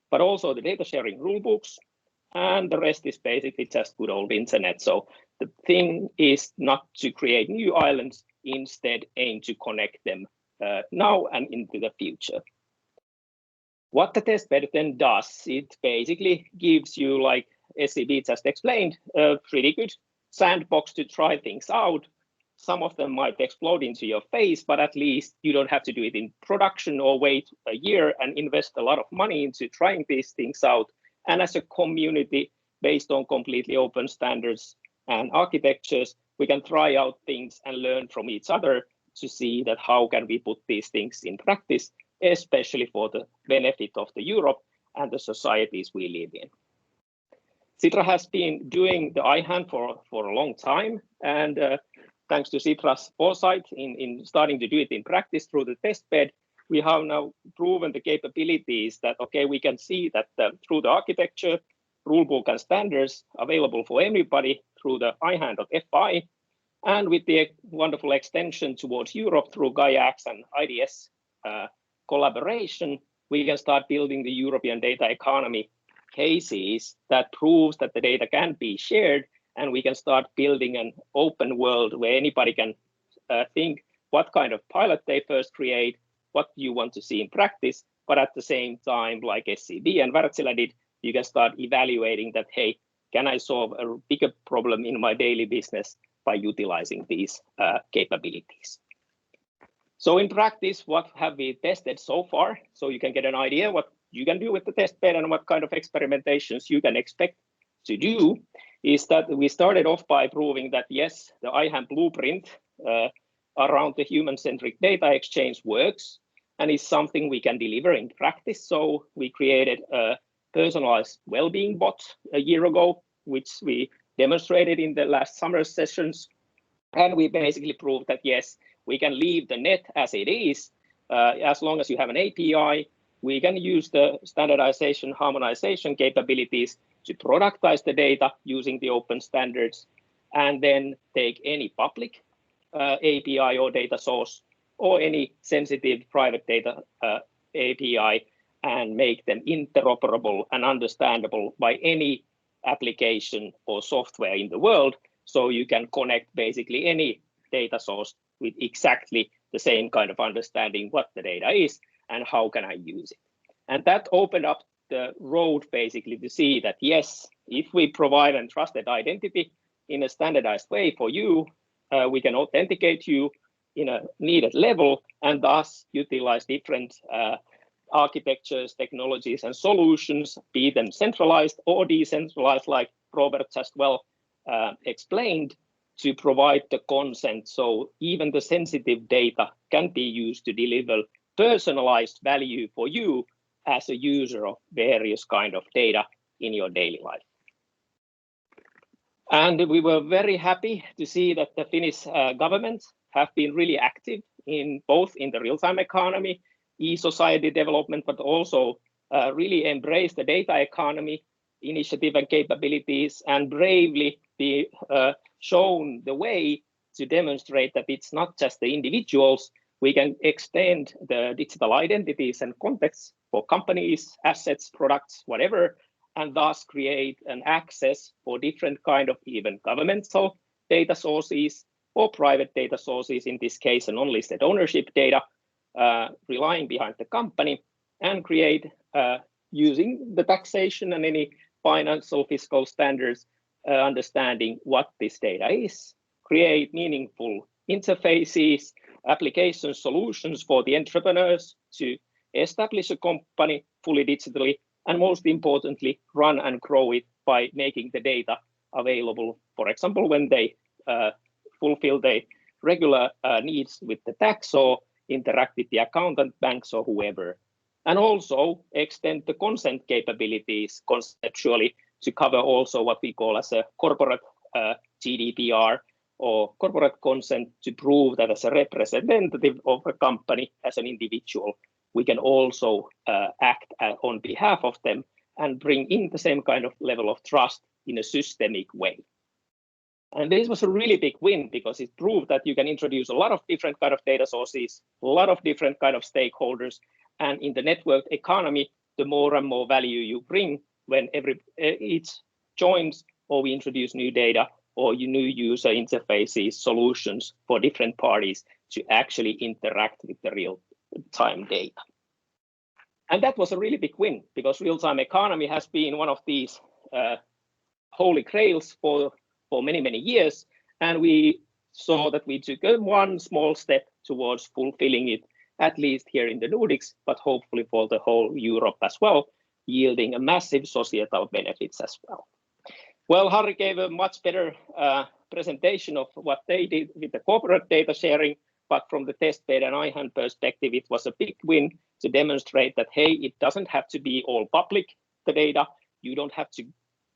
But also the data sharing rulebooks, and the rest is basically just good old internet. So the thing is not to create new islands, instead aim to connect them now and into the future. What the testbed then does, it basically gives you, like SCB just explained, a pretty good sandbox to try things out. Some of them might explode into your face, but at least you don't have to do it in production or wait a year and invest a lot of money into trying these things out. And as a community based on completely open standards and architectures, we can try out things and learn from each other to see that how can we put these things in practice, especially for the benefit of the Europe and the societies we live in. Sitra has been doing the IHAN for a long time, and thanks to Citra's foresight in starting to do it in practice through the testbed, we have now proven the capabilities that, okay, we can see that through the architecture, rulebook and standards available for everybody through the IHAN.fi, And with the wonderful extension towards Europe through GAIAX and IDS collaboration, we can start building the European data economy cases that proves that the data can be shared, and we can start building an open world where anybody can think what kind of pilot they first create, what you want to see in practice, but at the same time, like SCB and Wärtsilä did, you can start evaluating that, hey, can I solve a bigger problem in my daily business by utilizing these capabilities? So in practice, what have we tested so far? So you can get an idea what you can do with the testbed and what kind of experimentations you can expect to do, is that we started off by proving that yes, the IHAN blueprint around the human-centric data exchange works and is something we can deliver in practice. So we created a personalized well-being bot a year ago, which we demonstrated in the last summer sessions. And we basically proved that yes, we can leave the net as it is, as long as you have an API. We can use the standardization, harmonization capabilities to productize the data using the open standards, and then take any public API or data source or any sensitive private data API and make them interoperable and understandable by any application or software in the world. So you can connect basically any data source with exactly the same kind of understanding what the data is and how can I use it. And that opened up the road basically to see that yes, if we provide a trusted identity in a standardized way for you, we can authenticate you in a needed level and thus utilize different architectures, technologies, and solutions, be them centralized or decentralized, like Robert just well explained, to provide the consent. So even the sensitive data can be used to deliver personalized value for you as a user of various kind of data in your daily life. And we were very happy to see that the Finnish government have been really active in both in the real-time economy, e-society development, but also really embrace the data economy initiative and capabilities, and bravely be shown the way to demonstrate that it's not just the individuals. We can extend the digital identities and contexts for companies, assets, products, whatever, and thus create an access for different kind of even governmental data sources or private data sources, in this case, an unlisted ownership data, relying behind the company, and create, using the taxation and any financial fiscal standards, understanding what this data is, create meaningful interfaces, application solutions for the entrepreneurs to establish a company fully digitally, and most importantly, run and grow it by making the data available, for example, when they fulfill their regular needs with the tax or interact with the accountant, banks, or whoever. And also extend the consent capabilities conceptually to cover also what we call as a corporate GDPR or corporate consent, to prove that as a representative of a company, as an individual, we can also act on behalf of them and bring in the same kind of level of trust in a systemic way. And this was a really big win because it proved that you can introduce a lot of different kind of data sources, a lot of different kind of stakeholders, and in the network economy, the more and more value you bring when each joins, or we introduce new data or new user interfaces, solutions for different parties to actually interact with the real-time data. And that was a really big win because real-time economy has been one of these holy grails for many, many years. And we saw that we took one small step towards fulfilling it, at least here in the Nordics, but hopefully for the whole Europe as well, yielding a massive societal benefits as well. Well, Harry gave a much better presentation of what they did with the corporate data sharing, but from the testbed and IHAN perspective, it was a big win to demonstrate that, hey, it doesn't have to be all public, the data. You don't have to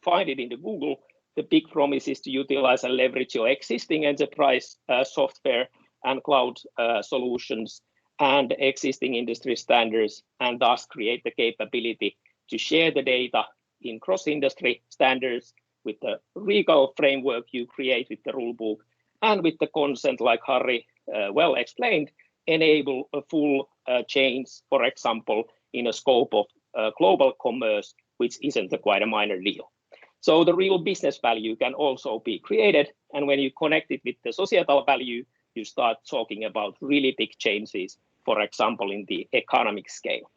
find it in the Google. The big promise is to utilize and leverage your existing enterprise software and cloud solutions and existing industry standards, and thus create the capability to share the data in cross-industry standards with the legal framework you create with the rule book, and with the consent, like Harry well explained, enable a full change, for example, in a scope of global commerce, which isn't quite a minor deal. So the real business value can also be created, and when you connect it with the societal value, you start talking about really big changes, for example, in the economic scale.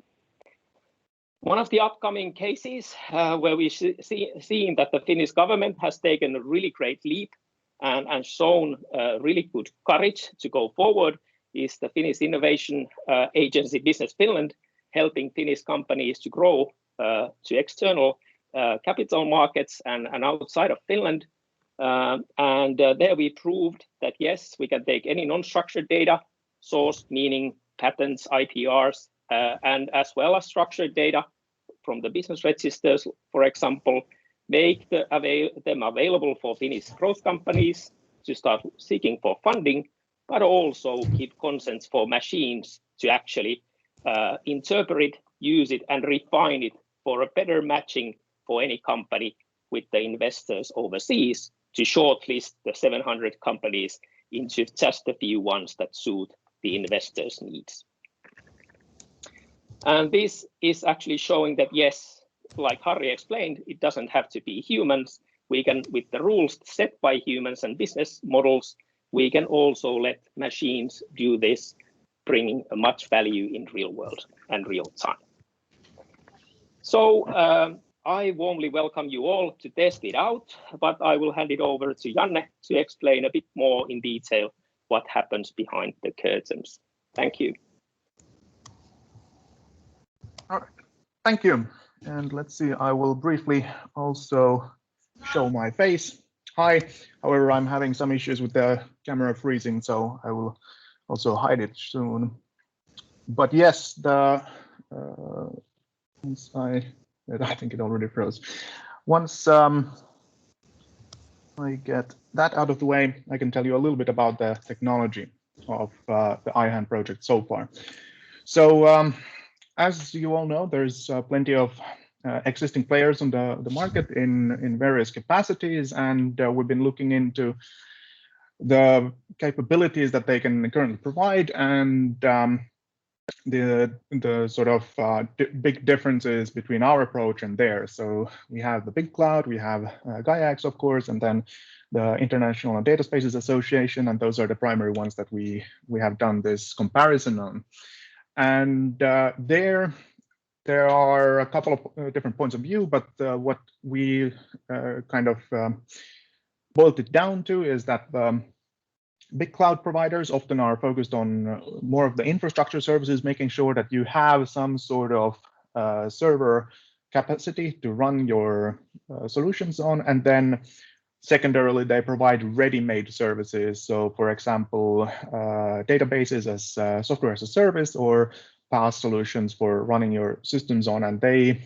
One of the upcoming cases where we see that the Finnish government has taken a really great leap and shown really good courage to go forward is the Finnish innovation agency Business Finland, helping Finnish companies to grow to external capital markets and outside of Finland. There we proved that yes, we can take any non-structured data source, meaning patents, IPRs, and as well as structured data from the business registers, for example, make them available for Finnish growth companies to start seeking for funding, but also give consents for machines to actually interpret, use it, and refine it for a better matching for any company with the investors overseas to shortlist the 700 companies into just a few ones that suit the investors' needs. And this is actually showing that, yes, like Harry explained, it doesn't have to be humans. We can, with the rules set by humans and business models, we can also let machines do this, bringing much value in real world and real time. So I warmly welcome you all to test it out, but I will hand it over to Janne to explain a bit more in detail what happens behind the curtains. Thank you. All right, thank you. And let's see, I will briefly also show my face. Hi, however, I'm having some issues with the camera freezing, so I will also hide it soon. But yes, once I think it already froze. Once I get that out of the way, I can tell you a little bit about the technology of the IHAN project so far. So as you all know, there's plenty of existing players on the market in various capacities, and we've been looking into the capabilities that they can currently provide and the sort of big differences between our approach and theirs. So we have the big cloud, we have GAIA-X, of course, and then the International Data Spaces Association, and those are the primary ones that we have done this comparison on. And there are a couple of different points of view, but what we kind of boiled it down to is that big cloud providers often are focused on more of the infrastructure services, making sure that you have some sort of server capacity to run your solutions on. And then secondarily, they provide ready-made services. So for example, databases as software as a service or PaaS solutions for running your systems on. And they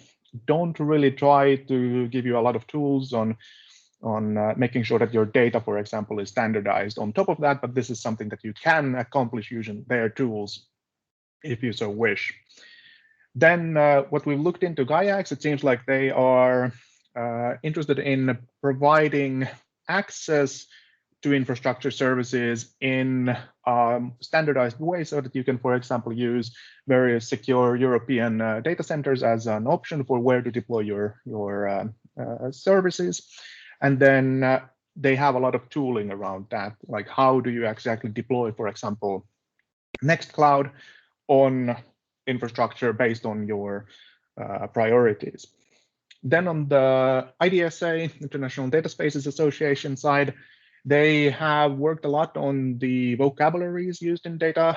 don't really try to give you a lot of tools on making sure that your data, for example, is standardized on top of that, but this is something that you can accomplish using their tools if you so wish. Then what we've looked into GAIA-X, it seems like they are interested in providing access to infrastructure services in standardized ways so that you can, for example, use various secure European data centers as an option for where to deploy your services. And then they have a lot of tooling around that, like how do you exactly deploy, for example, Nextcloud on infrastructure based on your priorities. Then on the IDSA, International Data Spaces Association side, they have worked a lot on the vocabularies used in data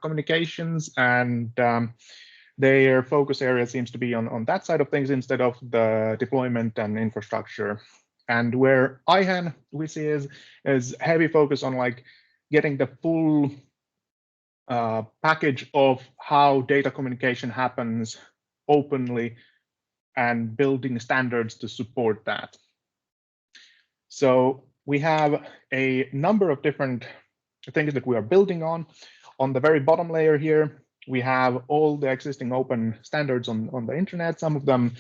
communications, and their focus area seems to be on that side of things instead of the deployment and infrastructure. And where IHAN we see is heavy focus on like getting the full package of how data communication happens openly and building standards to support that. So we have a number of different things that we are building on. On the very bottom layer here, we have all the existing open standards on the internet. Some of them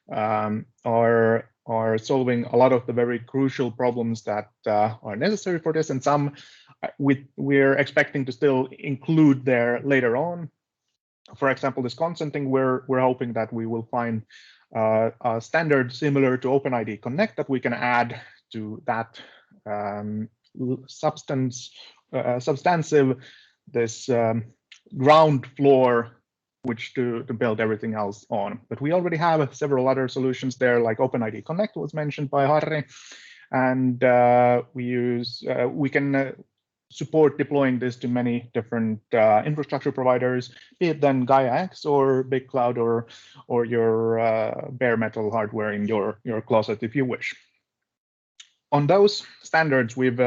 are are solving a lot of the very crucial problems that are necessary for this, and some we're expecting to still include there later on. For example, this consenting, we're hoping that we will find a standard similar to OpenID Connect that we can add to that substantive, this ground floor which to build everything else on. But we already have several other solutions there, like OpenID Connect was mentioned by Harri, and we can support deploying this to many different infrastructure providers, be it then GaiaX or Big Cloud or your bare metal hardware in your closet if you wish. On those standards, we've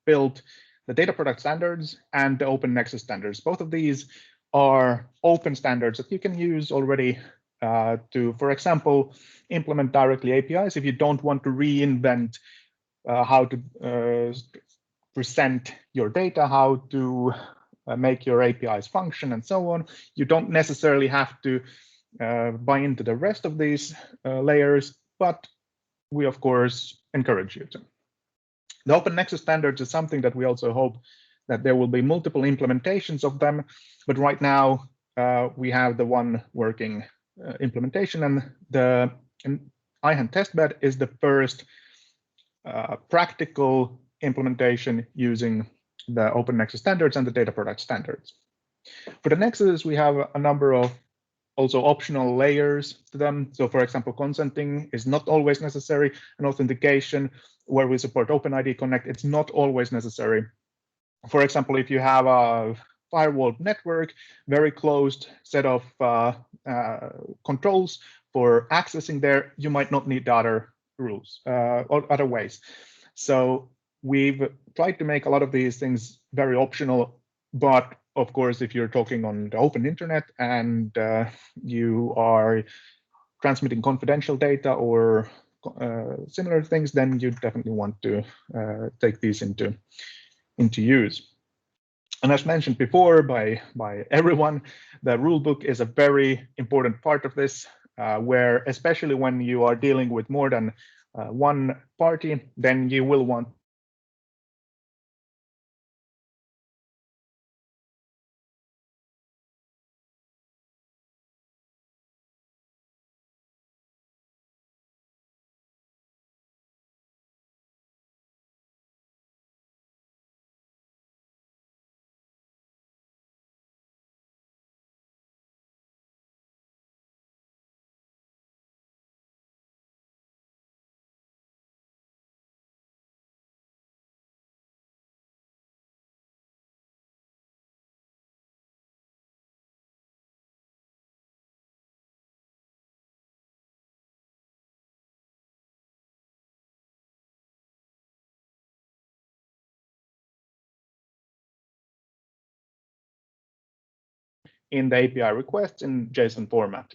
built the data product standards and the Open Nexus standards. Both of these are open standards that you can use already to, for example, implement directly APIs if you don't want to reinvent how to present your data, how to make your APIs function, and so on. You don't necessarily have to buy into the rest of these layers, but we, of course, encourage you to. The Open Nexus standards is something that we also hope that there will be multiple implementations of them, but right now we have the one working implementation, and the IHAN Testbed is the first practical implementation using the Open Nexus standards and the data product standards. For the Nexus, we have a number of also optional layers to them. So for example, consenting is not always necessary, and authentication, where we support OpenID Connect, it's not always necessary. For example, if you have a firewall network, very closed set of controls for accessing there, you might not need the other rules or other ways. So we've tried to make a lot of these things very optional, but of course, if you're talking on the open internet and you are transmitting confidential data or similar things, then you definitely want to take these into use. And as mentioned before by everyone, the rulebook is a very important part of this, where especially when you are dealing with more than one party, then you will want in the API requests in JSON format.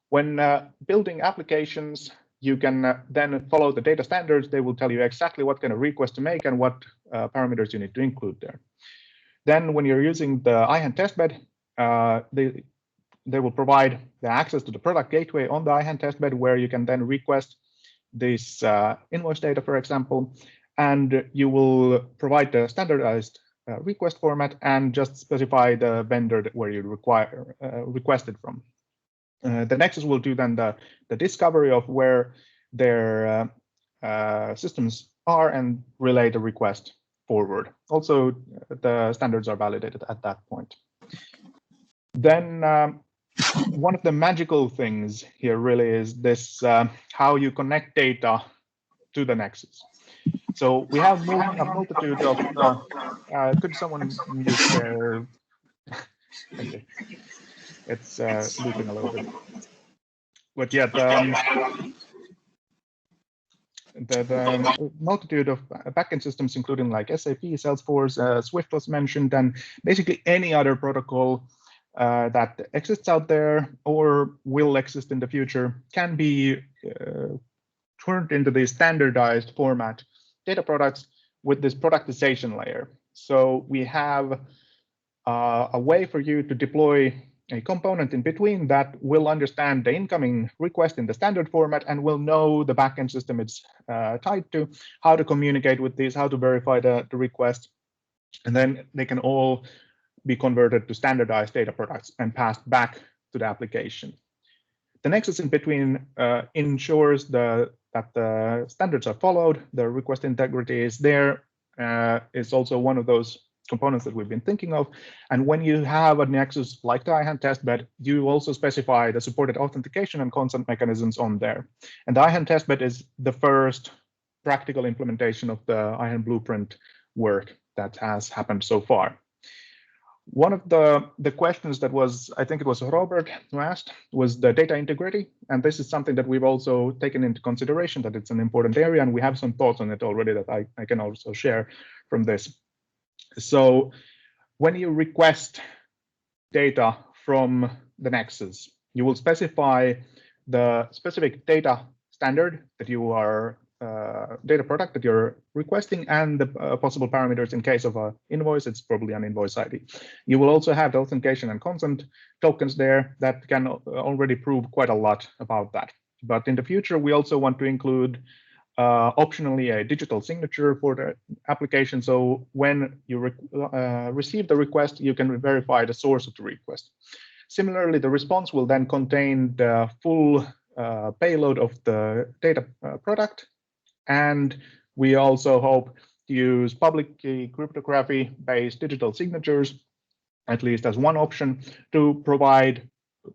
When building applications, you can then follow the data standards. They will tell you exactly what kind of request to make and what parameters you need to include there. Then when you're using the IHAN Testbed, they will provide the access to the product gateway on the IHAN Testbed, where you can then request this invoice data, for example, and you will provide the standardized request format and just specify the vendor where you request it from. The Nexus will do then the discovery of where their systems are and relay the request forward. Also, the standards are validated at that point. Then one of the magical things here really is this, how you connect data to the Nexus. So we have a multitude of, could someone mute their, okay. It's looping a little bit. But yeah, the multitude of backend systems, including like SAP, Salesforce, Swift was mentioned, and basically any other protocol that exists out there or will exist in the future can be turned into the standardized format data products with this productization layer. So we have a way for you to deploy a component in between that will understand the incoming request in the standard format and will know the backend system it's tied to, how to communicate with these, how to verify the request. And then they can all be converted to standardized data products and passed back to the application. The nexus in between ensures that the standards are followed, the request integrity is there. It's also one of those components that we've been thinking of. And when you have a nexus like the IHAN Testbed, you also specify the supported authentication and consent mechanisms on there. And the IHAN Testbed is the first practical implementation of the IHAN blueprint work that has happened so far. One of the questions that was, I think it was Robert who asked, was the data integrity. And this is something that we've also taken into consideration, that it's an important area, and we have some thoughts on it already that I can also share from this. So when you request data from the Nexus, you will specify the specific data standard that you are data product that you're requesting and the possible parameters. In case of an invoice, it's probably an invoice ID. You will also have the authentication and consent tokens there that can already prove quite a lot about that. But in the future, we also want to include optionally a digital signature for the application. So when you receive the request, you can verify the source of the request. Similarly, the response will then contain the full payload of the data product. And we also hope to use public key cryptography-based digital signatures, at least as one option, to provide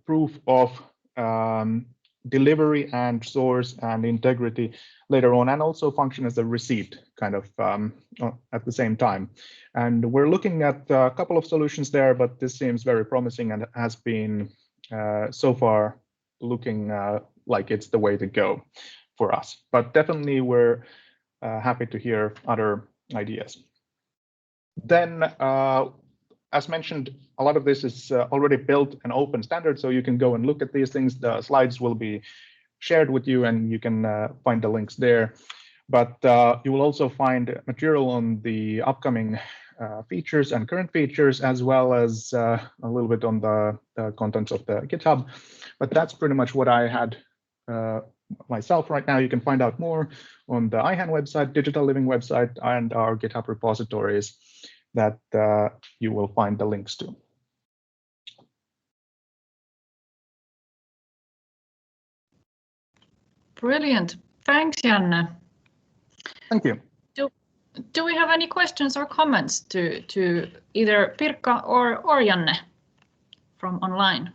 proof of delivery and source and integrity later on, and also function as a receipt kind of at the same time. And we're looking at a couple of solutions there, but this seems very promising and has been so far looking like it's the way to go for us. But definitely we're happy to hear other ideas. Then, as mentioned, a lot of this is already built an open standard, so you can go and look at these things. The slides will be shared with you, and you can find the links there. But you will also find material on the upcoming features and current features, as well as a little bit on the contents of the GitHub. But that's pretty much what I had myself right now. You can find out more on the IHAN website, Digital Living website, and our GitHub repositories that you will find the links to. Brilliant. Thanks, Janne. Thank you. Do we have any questions or comments to either Pirkka or Janne from online?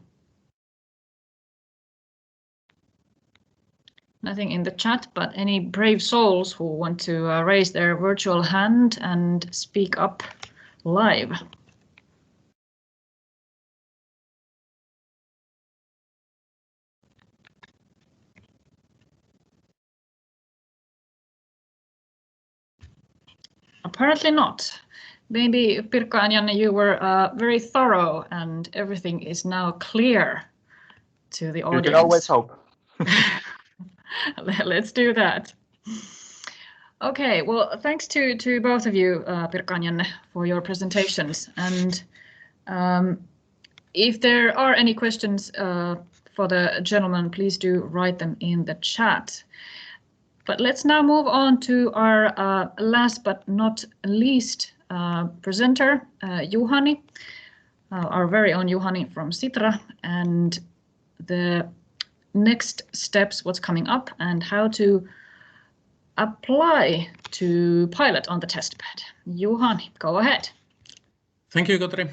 Nothing in the chat, but any brave souls who want to raise their virtual hand and speak up live? Apparently not. Maybe Pirkka and Janne, you were very thorough and everything is now clear to the audience. You can always hope. Let's do that. Okay, well, thanks to both of you, Pirkka and Janne, for your presentations. And if there are any questions for the gentlemen, please do write them in the chat. But let's now move on to our last but not least presenter, Juhani, our very own Juhani from Sitra, and the next steps, what's coming up, and how to apply to pilot on the testbed. Juhani, go ahead. Thank you, Katri.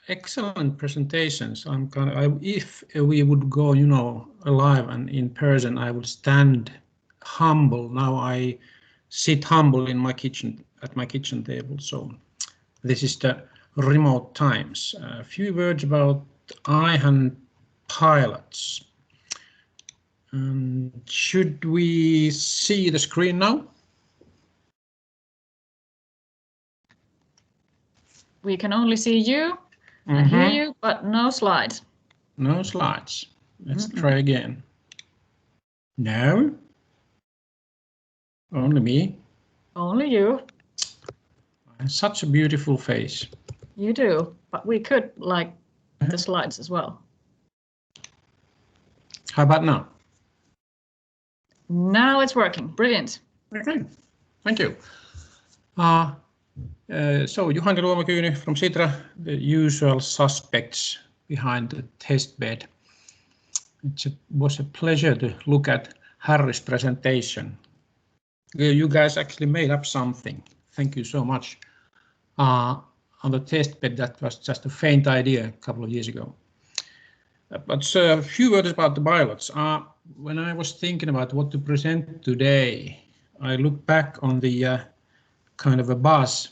Excellent presentations. If we would go, live and in person, I would stand humble. Now I sit humble in my kitchen, at my kitchen table. So this is the remote times. A few words about IHAN pilots. Should we see the screen now? We can only see you and hear you, but no slides. No slides. Let's try again. No. Only me. Only you. Such a beautiful face. You do, but we could the slides as well. How about now? Now it's working. Brilliant. Okay, thank you. So Juhani Luomakyyni from Sitra, the usual suspects behind the test bed. It was a pleasure to look at Harry's presentation. You guys actually made up something. Thank you so much. On the test bed, that was just a faint idea a couple of years ago. But a few words about the pilots. When I was thinking about what to present today, I looked back on the kind of a buzz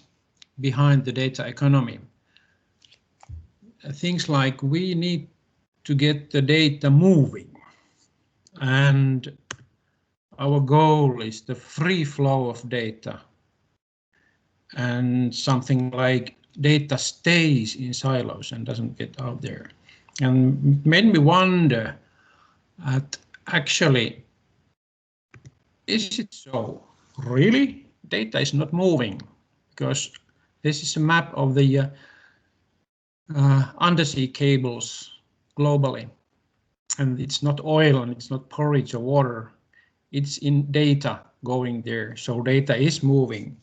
behind the data economy. Things like we need to get the data moving, and our goal is the free flow of data, and something like data stays in silos and doesn't get out there. And it made me wonder at actually, is it so? Really? Data is not moving, because this is a map of the undersea cables globally, and it's not oil and it's not porridge or water, it's in data going there, so data is moving.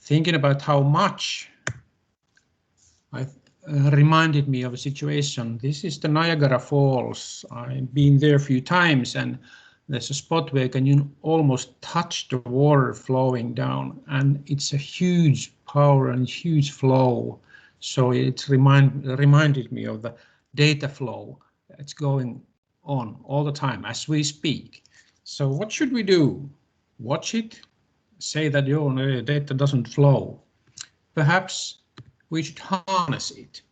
Thinking about how much, reminded me of a situation. This is the Niagara Falls. I've been there a few times, and there's a spot where you can almost touch the water flowing down, and it's a huge power and huge flow. So it reminded me of the data flow that's going on all the time as we speak. So what should we do? Watch it? Say that your data doesn't flow? Perhaps we should harness it.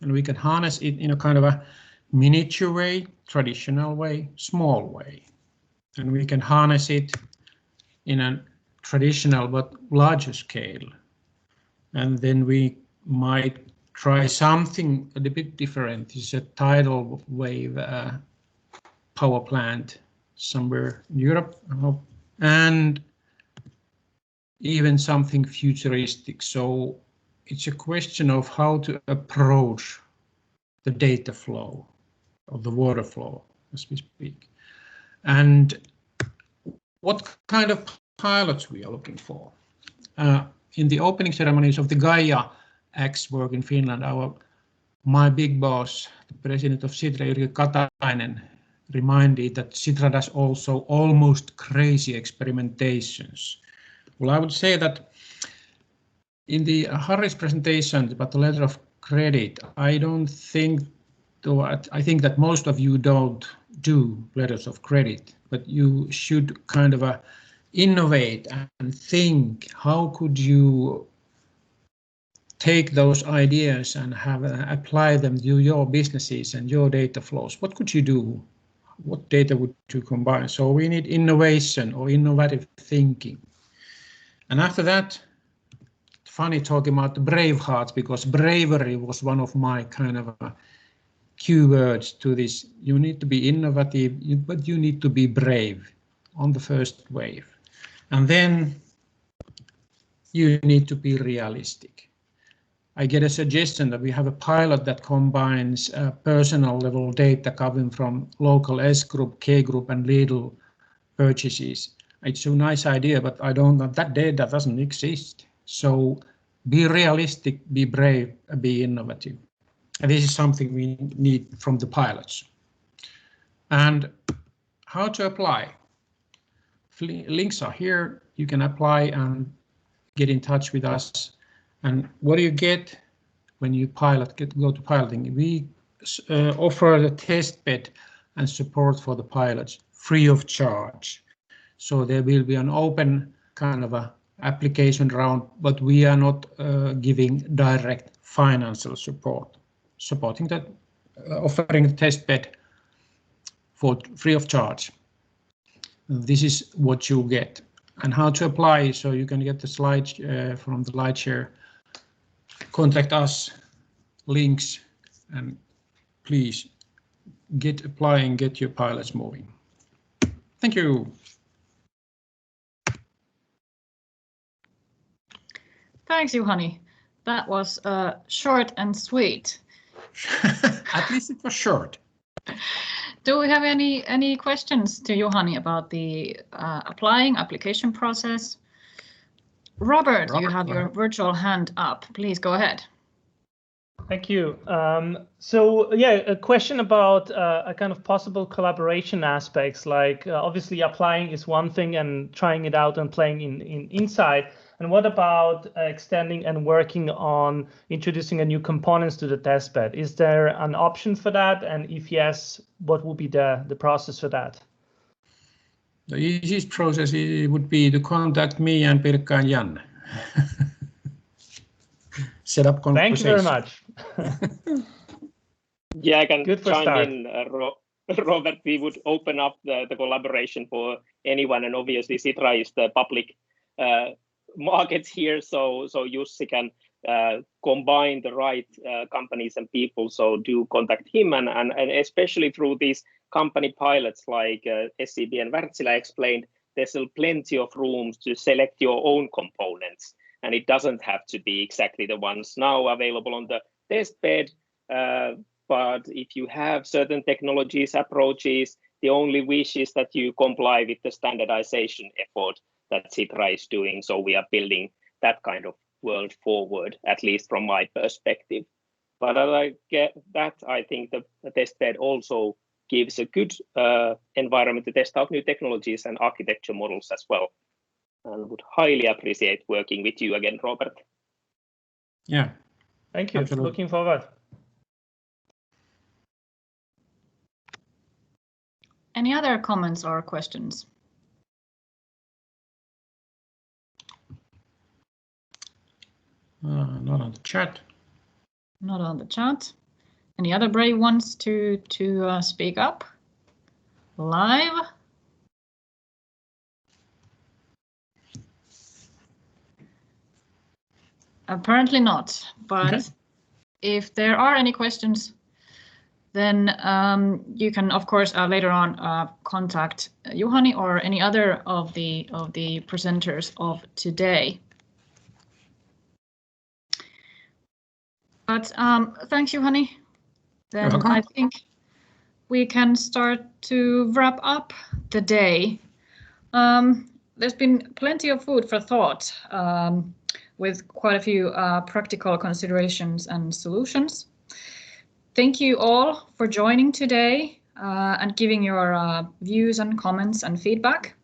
And we can harness it in a kind of a miniature way, traditional way, small way. And we can harness it in a traditional but larger scale. And then we might try something a bit different. It's a tidal wave power plant somewhere in Europe, I hope, and even something futuristic. So it's a question of how to approach the data flow, or the water flow, as we speak, and what kind of pilots we are looking for. In the opening ceremonies of the Gaia X work in Finland, my big boss, the president of Sitra, Jyrki Katainen, reminded that Sitra does also almost crazy experimentations. Well, I would say that in the Harry's presentation about the letter of credit, I think that most of you don't do letters of credit, but you should kind of innovate and think, how could you take those ideas and apply them to your businesses and your data flows? What could you do? What data would you combine? So we need innovation or innovative thinking. And after that, funny talking about the brave hearts, because bravery was one of my kind of keywords to this. You need to be innovative, but you need to be brave on the first wave. And then you need to be realistic. I get a suggestion that we have a pilot that combines personal level data coming from local S group, K group, and Lidl purchases. It's a nice idea, but I don't know, that data doesn't exist. So be realistic, be brave, be innovative. And this is something we need from the pilots. And how to apply? Links are here. You can apply and get in touch with us. And what do you get when you go to piloting? We offer the test bed and support for the pilots free of charge. So there will be an open kind of a application round, but we are not giving direct financial support. Supporting that, offering the test bed for free of charge. This is what you get. And how to apply, so you can get the slides from the light share. Contact us, links, and please get applying, get your pilots moving. Thank you. Thanks, Juhani. That was short and sweet. At least it was short. Do we have any questions to Juhani about the application process? Robert, you have your virtual hand up. Please go ahead. Thank you. So yeah, a question about a kind of possible collaboration aspects, like obviously applying is one thing and trying it out and playing inside. And what about extending and working on introducing a new components to the testbed? Is there an option for that? And if yes, what would be the process for that? The easiest process would be to contact me and Pirkka and Janne. Set up conversation. Thank you very much. Yeah, I can chime start. in, Robert. We would open up the collaboration for anyone, and obviously Sitra is the public market here, so Jussi can combine the right companies and people. So do contact him, and especially through these company pilots like SEB and Wärtsilä explained, there's still plenty of rooms to select your own components. And it doesn't have to be exactly the ones now available on the testbed. But if you have certain technologies, approaches, the only wish is that you comply with the standardization effort that Sitra is doing. So we are building that kind of world forward, at least from my perspective. But I get that, I think the testbed also gives a good environment to test out new technologies and architecture models as well. And would highly appreciate working with you again, Robert. Yeah. Thank you. Absolutely. Looking forward. Any other comments or questions? Not on the chat. Not on the chat. Any other brave ones to speak up live? Apparently not, but okay. If there are any questions, then you can, of course, later on contact Juhani or any other of the presenters of today. But thanks, Juhani. Then I think we can start to wrap up the day. There's been plenty of food for thought. With quite a few practical considerations and solutions. Thank you all for joining today and giving your views and comments and feedback.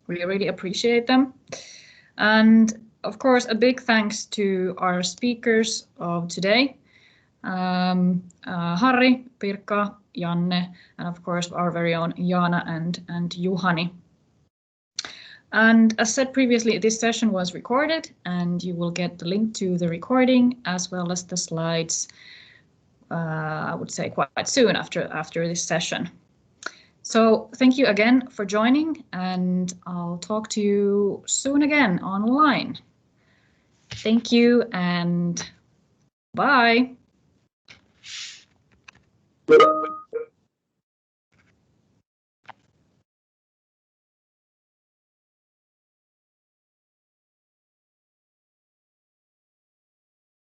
We really appreciate them. And of course, a big thanks to our speakers of today, Harri, Pirkka, Janne, and of course our very own Jaana and Juhani. And as said previously, this session was recorded and you will get the link to the recording as well as the slides, I would say quite soon after this session. So thank you again for joining and I'll talk to you soon again online. Thank you and bye.